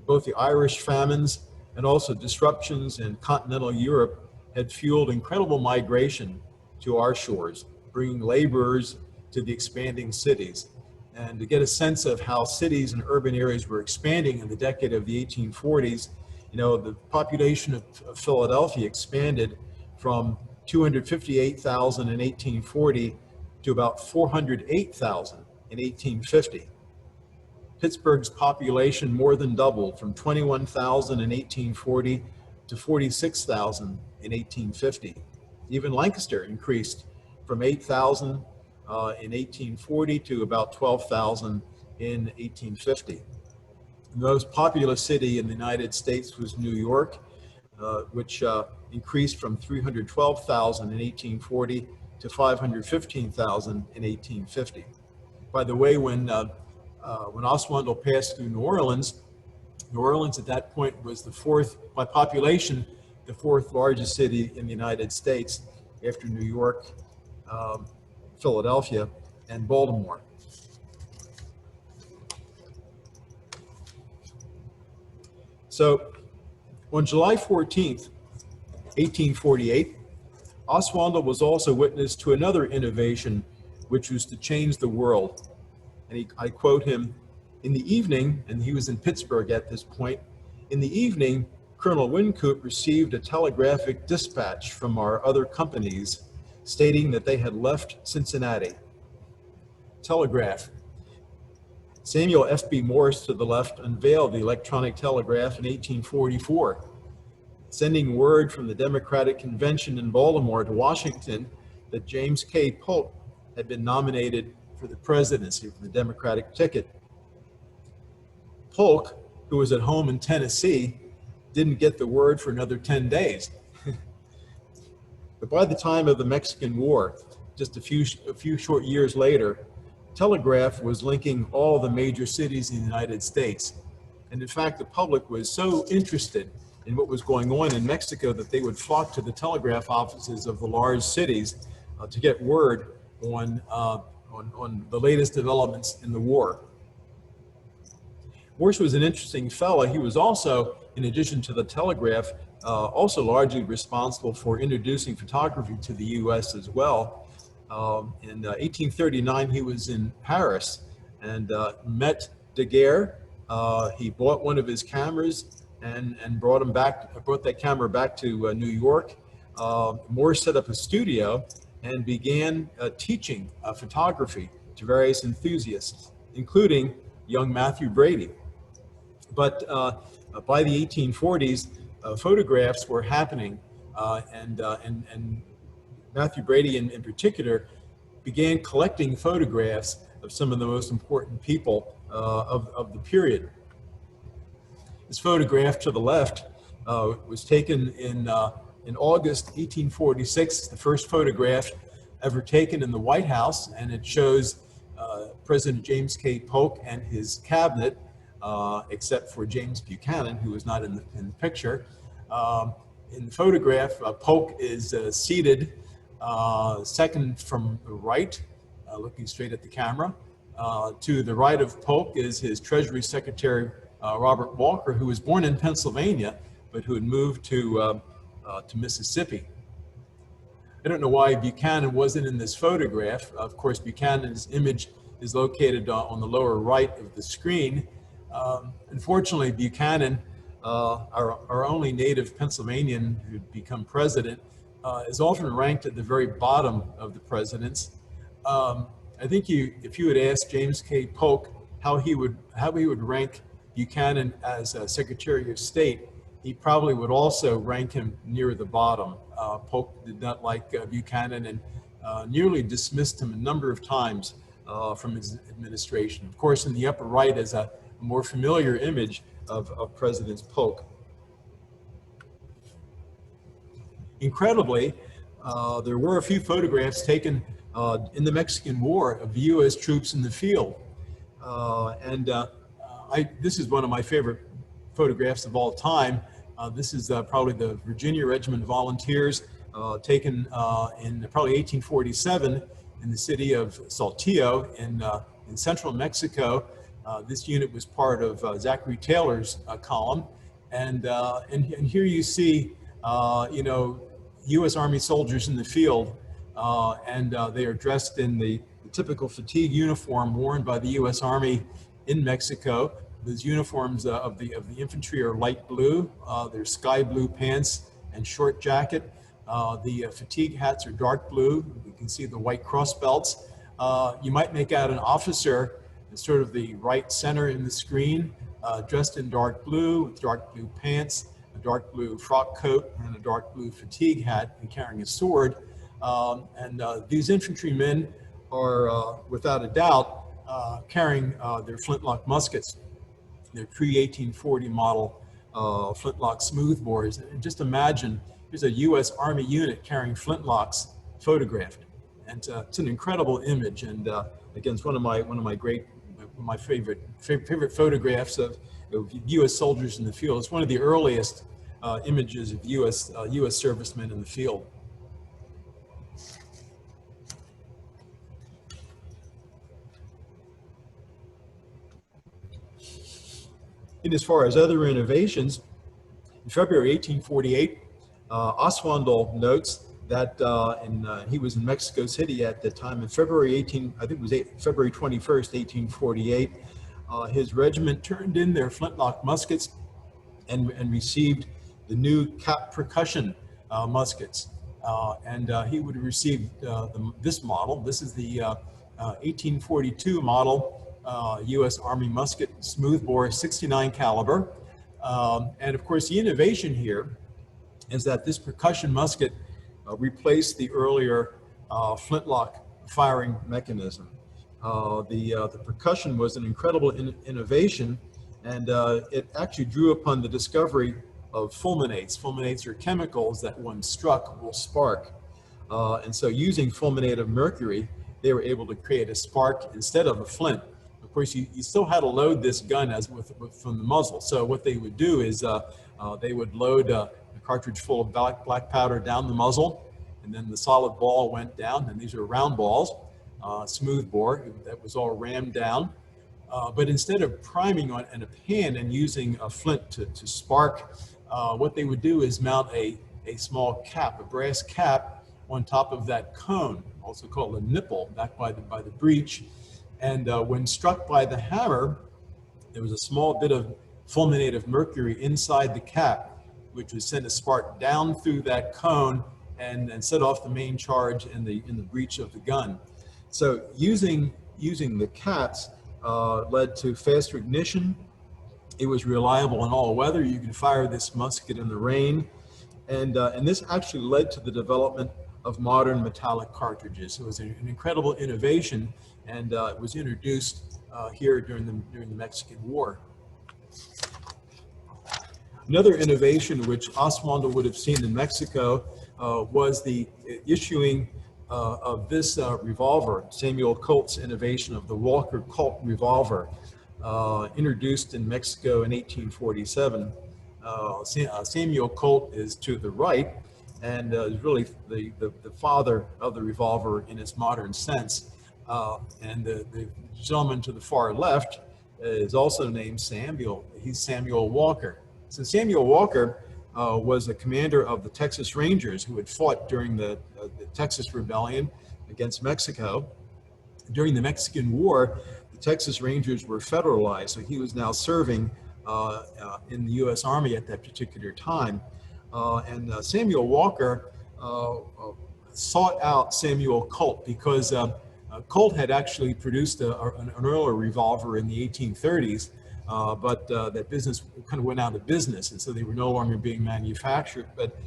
both the Irish famines and also disruptions in continental Europe had fueled incredible migration to our shores, bringing laborers to the expanding cities. And to get a sense of how cities and urban areas were expanding in the decade of the 1840s, the population of Philadelphia expanded from 258,000 in 1840 to about 408,000 in 1850. Pittsburgh's population more than doubled from 21,000 in 1840 to 46,000 in 1850. Even Lancaster increased from 8,000 in 1840 to about 12,000 in 1850. The most populous city in the United States was New York, which increased from 312,000 in 1840 to 515,000 in 1850. By the way, when Oswandall passed through New Orleans at that point was the fourth, by population, the fourth largest city in the United States after New York, Philadelphia, and Baltimore. So on July 14th, 1848, Oswandall was also witness to another innovation which was to change the world. And I quote him, in the evening, and he was in Pittsburgh at this point, in the evening, Colonel Wynkoop received a telegraphic dispatch from our other companies stating that they had left Cincinnati. Telegraph. Samuel F.B. Morse to the left unveiled the electronic telegraph in 1844, sending word from the Democratic Convention in Baltimore to Washington that James K. Polk had been nominated for the presidency for the Democratic ticket. Polk, who was at home in Tennessee, didn't get the word for another 10 days. But by the time of the Mexican War, just a few short years later, telegraph was linking all the major cities in the United States. And in fact, the public was so interested in what was going on in Mexico that they would flock to the telegraph offices of the large cities to get word on the latest developments in the war. Morse was an interesting fellow. He was also, in addition to the telegraph, also largely responsible for introducing photography to the U.S. as well. In 1839, he was in Paris and met Daguerre. He bought one of his cameras and brought that camera back to New York. Morse set up a studio and began teaching photography to various enthusiasts, including young Matthew Brady. But by the 1840s, photographs were happening, and Matthew Brady in particular began collecting photographs of some of the most important people of the period. This photograph to the left was taken in August 1846, the first photograph ever taken in the White House, and it shows President James K. Polk and his cabinet, except for James Buchanan, who was not in the picture. In the photograph, Polk is seated second from the right, looking straight at the camera. To the right of Polk is his Treasury Secretary, Robert Walker, who was born in Pennsylvania, but who had moved to Mississippi. I don't know why Buchanan wasn't in this photograph. Of course, Buchanan's image is located on the lower right of the screen. Unfortunately, Buchanan, our only native Pennsylvanian who'd become president, is often ranked at the very bottom of the presidents. I think if you would ask James K. Polk how he would rank Buchanan as Secretary of State, he probably would also rank him near the bottom. Polk did not like Buchanan and nearly dismissed him a number of times from his administration. Of course, in the upper right is a more familiar image of President Polk. Incredibly, there were a few photographs taken in the Mexican War of U.S. troops in the field. This is one of my favorite photographs of all time. This is probably the Virginia Regiment Volunteers taken in probably 1847 in the city of Saltillo in central Mexico. This unit was part of Zachary Taylor's column. And here you see, U.S. Army soldiers in the field, they are dressed in the typical fatigue uniform worn by the U.S. Army in Mexico. Those uniforms of the infantry are light blue. They're sky blue pants and short jacket. The fatigue hats are dark blue. You can see the white cross belts. You might make out an officer in sort of the right center in the screen, dressed in dark blue with dark blue pants, a dark blue frock coat, and a dark blue fatigue hat, and carrying a sword. These infantrymen are, without a doubt, carrying their flintlock muskets. They're pre-1840 model flintlock smoothbores. And just imagine, here's a U.S. Army unit carrying flintlocks photographed. And it's an incredible image. And again, it's one of my favorite photographs of U.S. soldiers in the field. It's one of the earliest images of U.S. servicemen in the field. And as far as other innovations, in February 1848, Oswandall notes that he was in Mexico City at the time. In February 21st, 1848, his regiment turned in their flintlock muskets and received the new cap percussion muskets. He would have received this model. This is the 1842 model U.S. Army musket, smoothbore, 69 caliber. And of course, the innovation here is that this percussion musket replaced the earlier flintlock firing mechanism. The percussion was an incredible innovation, and it actually drew upon the discovery of fulminates. Fulminates are chemicals that when struck will spark. And so using fulminate of mercury, they were able to create a spark instead of a flint. Of course, you still had to load this gun from the muzzle. So what they would do is they would load a cartridge full of black powder down the muzzle, and then the solid ball went down, and these are round balls, smooth bore, that was all rammed down. But instead of priming in a pan and using a flint to spark, what they would do is mount a small cap, a brass cap, on top of that cone, also called a nipple, back by the breech. And when struck by the hammer, there was a small bit of fulminate of mercury inside the cap, which would send a spark down through that cone and set off the main charge in the breech of the gun. So using the caps led to faster ignition. It was reliable in all weather. You could fire this musket in the rain, and this actually led to the development of modern metallic cartridges. It was an incredible innovation, and it was introduced here during the Mexican War. Another innovation which Oswandell would have seen in Mexico was the issuing of this revolver, Samuel Colt's innovation of the Walker Colt revolver, introduced in Mexico in 1847. Samuel Colt is to the right, and is really the father of the revolver in its modern sense. And the gentleman to the far left is also named Samuel. He's Samuel Walker. So Samuel Walker was a commander of the Texas Rangers who had fought during the Texas Rebellion against Mexico. During the Mexican War, the Texas Rangers were federalized, so he was now serving in the U.S. Army at that particular time. Samuel Walker sought out Samuel Colt because Colt had actually produced an earlier revolver in the 1830s, but that business kind of went out of business, and so they were no longer being manufactured. But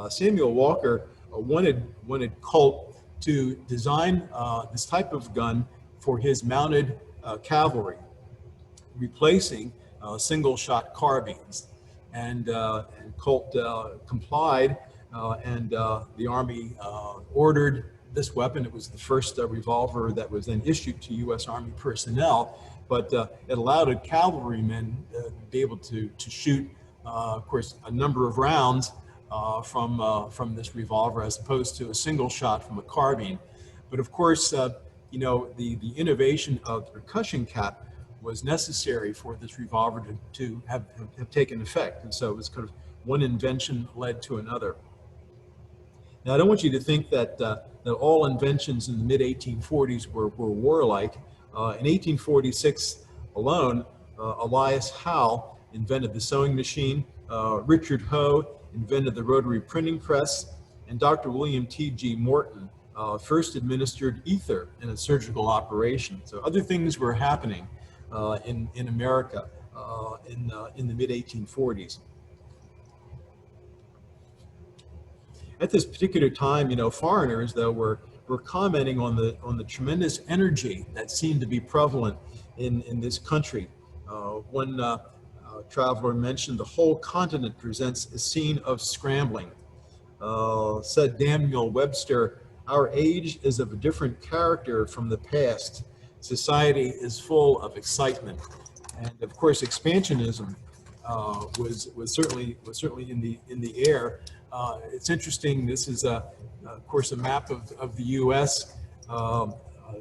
Samuel Walker wanted Colt to design this type of gun for his mounted cavalry, replacing single-shot carbines. And Colt complied and the Army ordered this weapon. It was the first revolver that was then issued to U.S. Army personnel, but it allowed a cavalryman to be able to shoot, of course, a number of rounds from this revolver, as opposed to a single shot from a carbine. But of course, you know, the innovation of the percussion cap was necessary for this revolver to have taken effect, and so it was kind of one invention led to another. Now, I don't want you to think that that all inventions in the mid-1840s were warlike. In 1846 alone, Elias Howe invented the sewing machine, Richard Hoe invented the rotary printing press, and Dr. William T.G. Morton first administered ether in a surgical operation. So other things were happening in America in the mid-1840s. At this particular time, you know, foreigners, though, were commenting on the tremendous energy that seemed to be prevalent in this country. One traveler mentioned the whole continent presents a scene of scrambling. Said Daniel Webster, "Our age is of a different character from the past. Society is full of excitement." And of course, expansionism was certainly in the air. It's interesting. This is of course, a map of the U.S.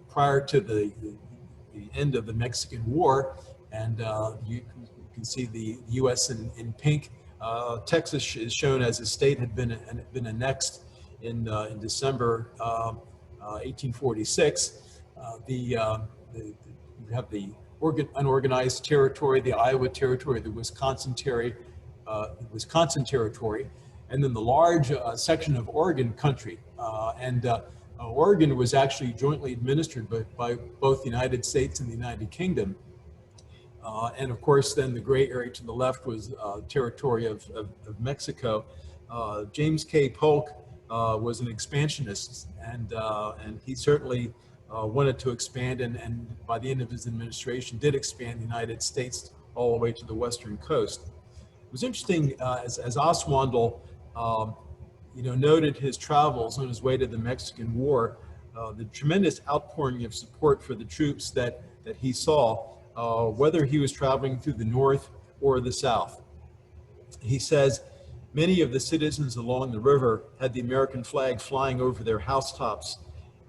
Prior to the end of the Mexican War, and you can see the U.S. in pink. Texas is shown as a state had been annexed in December 1846. You have the unorganized territory, the Iowa territory, the Wisconsin territory, and then the large section of Oregon country. Oregon was actually jointly administered by both the United States and the United Kingdom. And of course, then the gray area to the left was territory of Mexico. James K. Polk was an expansionist, and he certainly wanted to expand, and by the end of his administration did expand the United States all the way to the western coast. It was interesting, as Oswandall noted his travels on his way to the Mexican War, the tremendous outpouring of support for the troops that he saw, whether he was traveling through the north or the south. He says, "Many of the citizens along the river had the American flag flying over their housetops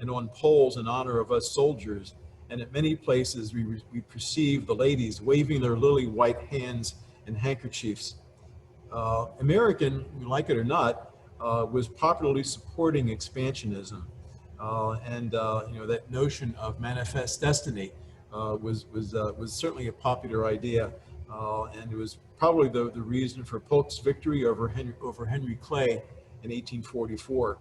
and on poles in honor of us soldiers, and at many places we perceived the ladies waving their lily white hands and handkerchiefs." American, you like it or not, was popularly supporting expansionism, and that notion of manifest destiny was certainly a popular idea, and it was probably the reason for Polk's victory over Henry Clay in 1844.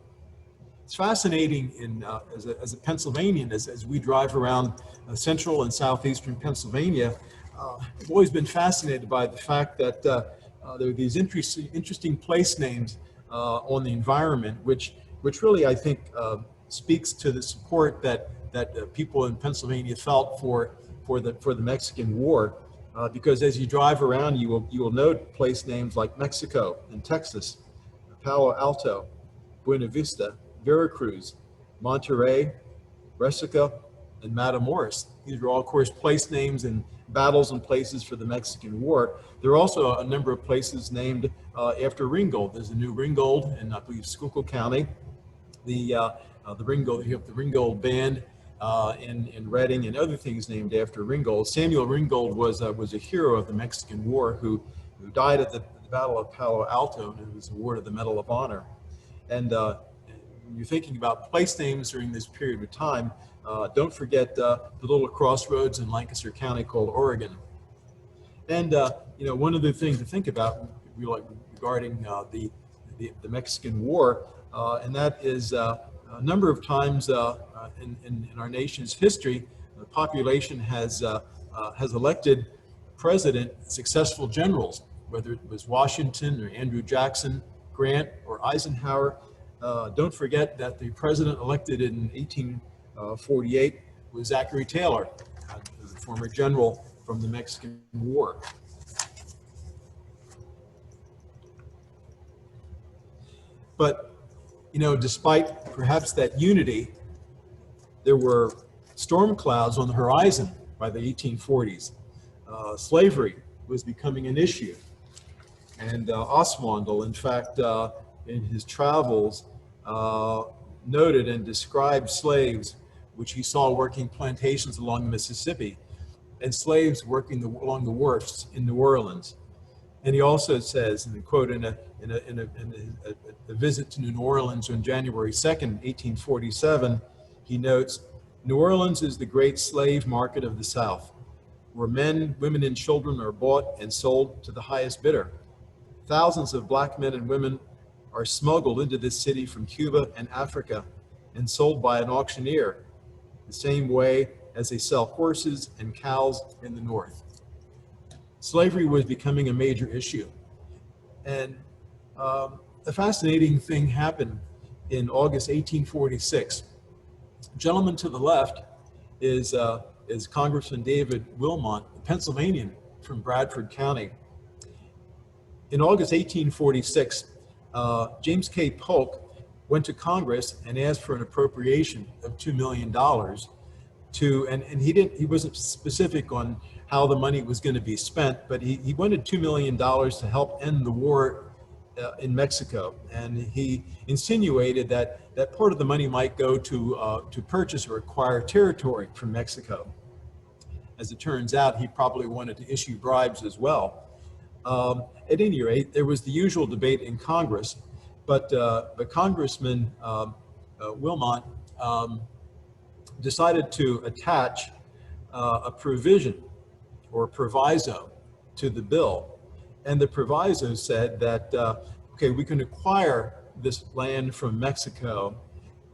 It's fascinating as a Pennsylvanian, as we drive around central and southeastern Pennsylvania. I've always been fascinated by the fact that there are these interesting place names on the environment, which really, I think, speaks to the support that people in Pennsylvania felt for the Mexican War, because as you drive around, you will note place names like Mexico and Texas, Palo Alto, Buena Vista, Veracruz, Monterey, Brescia, and Matamoros. These are all, of course, place names and battles and places for the Mexican War. There are also a number of places named after Ringgold. There's a new Ringgold in, I believe, Schuylkill County. The Ringgold, you have the Ringgold Band in Reading, and other things named after Ringgold. Samuel Ringgold was a hero of the Mexican War who died at the Battle of Palo Alto and was awarded the Medal of Honor. And when you're thinking about place names during this period of time, don't forget the little crossroads in Lancaster County called Oregon. And one other thing to think about regarding the Mexican War, and that is a number of times in our nation's history, the population has elected president successful generals, whether it was Washington or Andrew Jackson, Grant or Eisenhower. Don't forget that the president elected in 1848 was Zachary Taylor, the former general from the Mexican War. But, you know, despite perhaps that unity, there were storm clouds on the horizon by the 1840s. Slavery was becoming an issue. And Oswandel, in fact, in his travels, noted and described slaves which he saw working plantations along the Mississippi, and slaves working along the wharfs in New Orleans. And he also says, and I quote, in a visit to New Orleans on January 2nd, 1847, he notes, "New Orleans is the great slave market of the South, where men, women, and children are bought and sold to the highest bidder. Thousands of black men and women are smuggled into this city from Cuba and Africa and sold by an auctioneer, the same way as they sell horses and cows in the North." Slavery was becoming a major issue. And a fascinating thing happened in August 1846. The gentleman to the left is Congressman David Wilmot, a Pennsylvanian from Bradford County. In August 1846, James K. Polk went to Congress and asked for an appropriation of $2 million and he wasn't specific on how the money was going to be spent, but he wanted $2 million to help end the war in Mexico. And he insinuated that part of the money might go to purchase or acquire territory from Mexico. As it turns out, he probably wanted to issue bribes as well. At any rate, there was the usual debate in Congress, but Congressman Wilmot decided to attach a provision or proviso to the bill. And the proviso said that, okay, we can acquire this land from Mexico,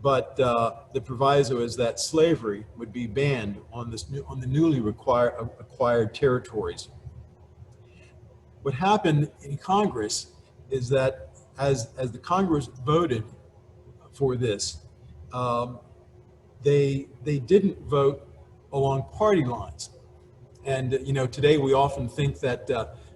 but the proviso is that slavery would be banned on the newly acquired territories. What happened in Congress is that as the Congress voted for this, they didn't vote along party lines. And you know, today we often think that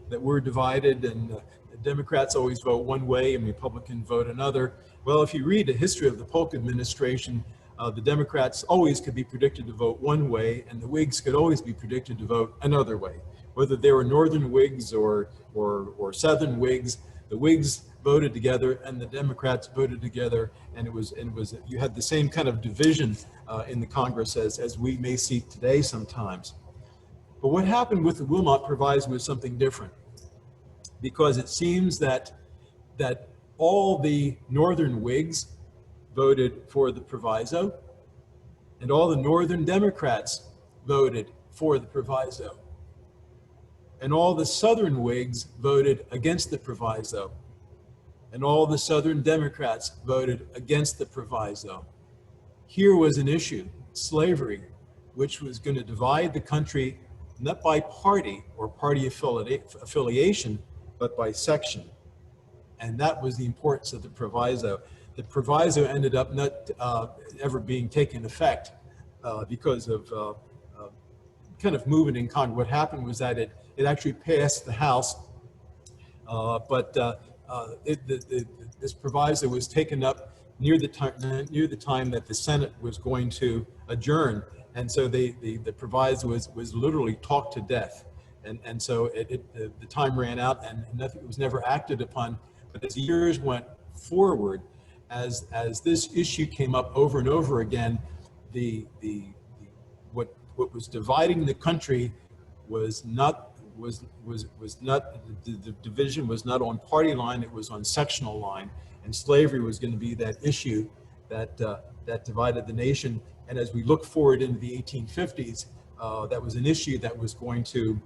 we're divided, and Democrats always vote one way and Republicans vote another. Well, if you read the history of the Polk administration, the Democrats always could be predicted to vote one way, and the Whigs could always be predicted to vote another way. Whether they were Northern Whigs or Southern Whigs, the Whigs voted together and the Democrats voted together, and you had the same kind of division in the Congress as we may see today sometimes. But what happened with the Wilmot Proviso was something different, because it seems that all the Northern Whigs voted for the proviso, and all the Northern Democrats voted for the proviso, and all the Southern Whigs voted against the proviso, and all the Southern Democrats voted against the proviso. Here was an issue, slavery, which was going to divide the country not by party or party affiliation, but by section. And that was the importance of the proviso. The proviso ended up not ever being taken effect because of kind of movement in Congress. What happened was that it actually passed the House, but this proviso was taken up near the time that the Senate was going to adjourn. And so the proviso was literally talked to death. And so the time ran out and nothing was never acted upon. But as years went forward, as this issue came up over and over again, what was dividing the country was not the division was not on party line, it was on sectional line, and slavery was going to be that issue that divided the nation. And as we look forward into the 1850s, that was an issue that was going to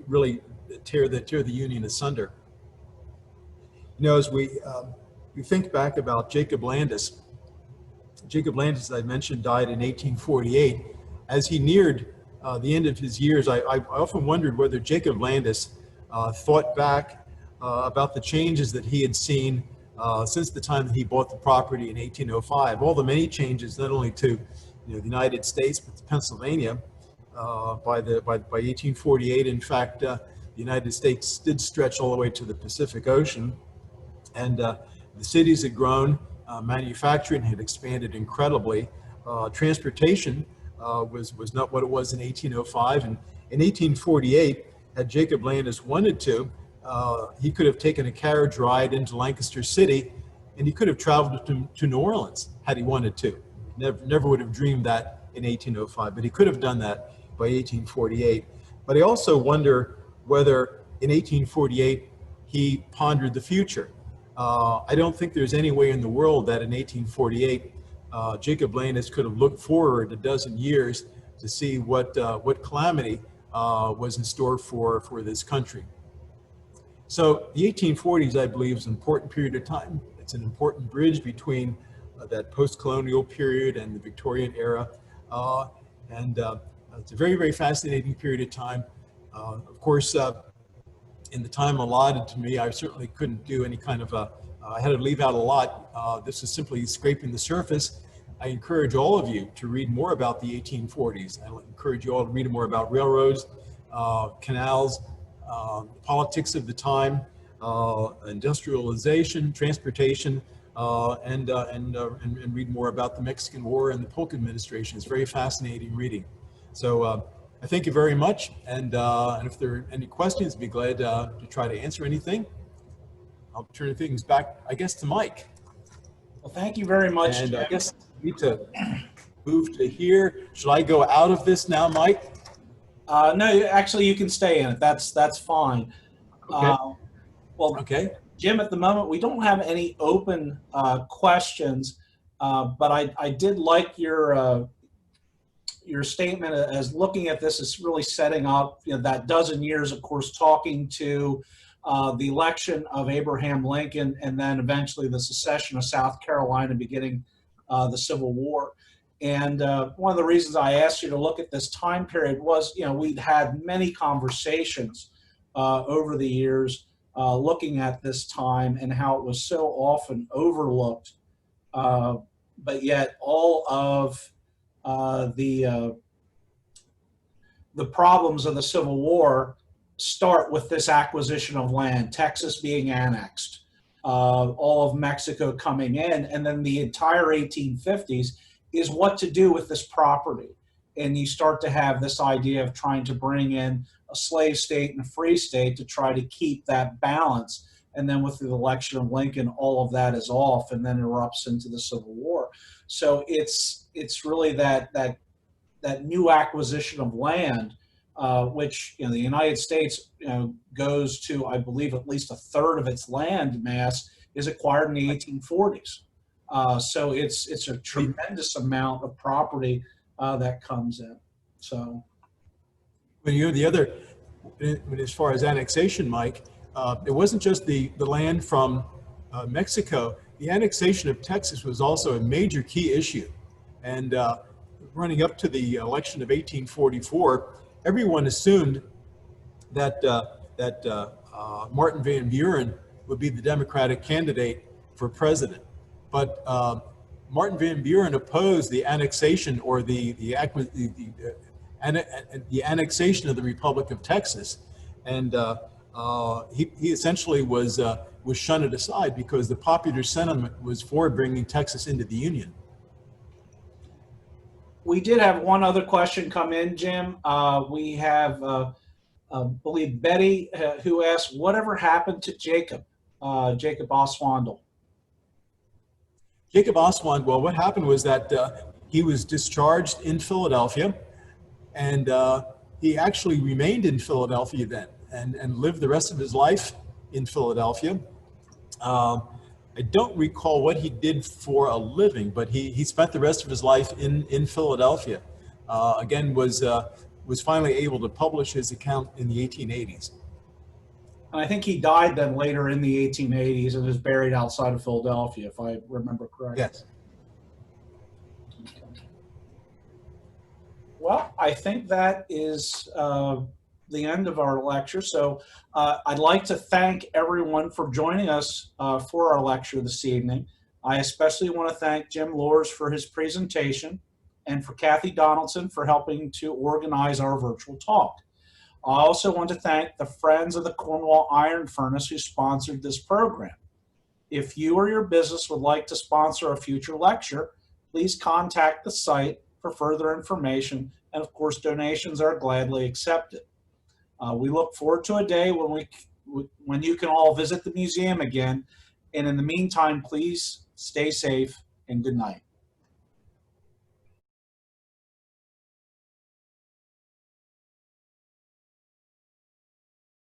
really tear the Union asunder. You know, as we think back about Jacob Landis, as I mentioned, died in 1848. As he neared the end of his years, I often wondered whether Jacob Landis thought back about the changes that he had seen since the time that he bought the property in 1805. All the many changes, not only to the United States, but to Pennsylvania. By 1848, in fact, the United States did stretch all the way to the Pacific Ocean. And the cities had grown, manufacturing had expanded incredibly. Transportation was not what it was in 1805. And in 1848, had Jacob Landis wanted to, he could have taken a carriage ride into Lancaster City, and he could have traveled to New Orleans had he wanted to. Never would have dreamed that in 1805, but he could have done that by 1848. But I also wonder whether in 1848 he pondered the future. I don't think there's any way in the world that in 1848 Jacob Landis could have looked forward a dozen years to see what calamity was in store for this country. So the 1840s, I believe, is an important period of time. It's an important bridge between that post-colonial period and the Victorian era. It's a very, very fascinating period of time. Of course, in the time allotted to me, I certainly couldn't do any kind of I had to leave out a lot. This is simply scraping the surface. I encourage all of you to read more about the 1840s. I encourage you all to read more about railroads, canals, politics of the time, industrialization, transportation, and read more about the Mexican War and the Polk administration. It's very fascinating reading. So I thank you very much, and if there are any questions, I'd be glad to try to answer anything. I'll turn things back, I guess, to Mike. Well, thank you very much, And Jim. I guess we need to move to here. Should I go out of this now, Mike? No, actually, you can stay in it. That's fine. Okay. Well, Okay. Jim, at the moment, we don't have any open questions, but I did like your statement as looking at this as really setting up, that dozen years, of course, talking to the election of Abraham Lincoln and then eventually the secession of South Carolina, beginning the Civil War. And one of the reasons I asked you to look at this time period was, we'd had many conversations over the years looking at this time and how it was so often overlooked, but yet all of the problems of the Civil War start with this acquisition of land, Texas being annexed, all of Mexico coming in, and then the entire 1850s is what to do with this property. And you start to have this idea of trying to bring in a slave state and a free state to try to keep that balance. And then with the election of Lincoln, all of that is off and then erupts into the Civil War. So it's really that new acquisition of land, which the United States goes to, I believe, at least a third of its land mass is acquired in the 1840s. So it's a tremendous amount of property that comes in. So When as far as annexation, Mike, it wasn't just the land from Mexico. The annexation of Texas was also a major key issue. And running up to the election of 1844, everyone assumed that Martin Van Buren would be the Democratic candidate for president. But Martin Van Buren opposed the annexation or the annexation of the Republic of Texas, and he essentially was shunted aside because the popular sentiment was for bringing Texas into the Union. we did have one other question come in, Jim. We have, I believe, Betty, who asked, whatever happened to Jacob Oswandel? Jacob Oswandel, well, what happened was that he was discharged in Philadelphia, and he actually remained in Philadelphia then and lived the rest of his life in Philadelphia. I don't recall what he did for a living, but he spent the rest of his life in Philadelphia. Again, was finally able to publish his account in the 1880s. And I think he died then later in the 1880s and is buried outside of Philadelphia, if I remember correctly. Yes. Well, I think that is the end of our lecture. So I'd like to thank everyone for joining us for our lecture this evening. I especially want to thank Jim Lewars for his presentation and for Kathy Donaldson for helping to organize our virtual talk. I also want to thank the Friends of the Cornwall Iron Furnace who sponsored this program. If you or your business would like to sponsor a future lecture, please contact the site for further information, and of course, donations are gladly accepted. We look forward to a day when you can all visit the museum again, and in the meantime, please stay safe and good night.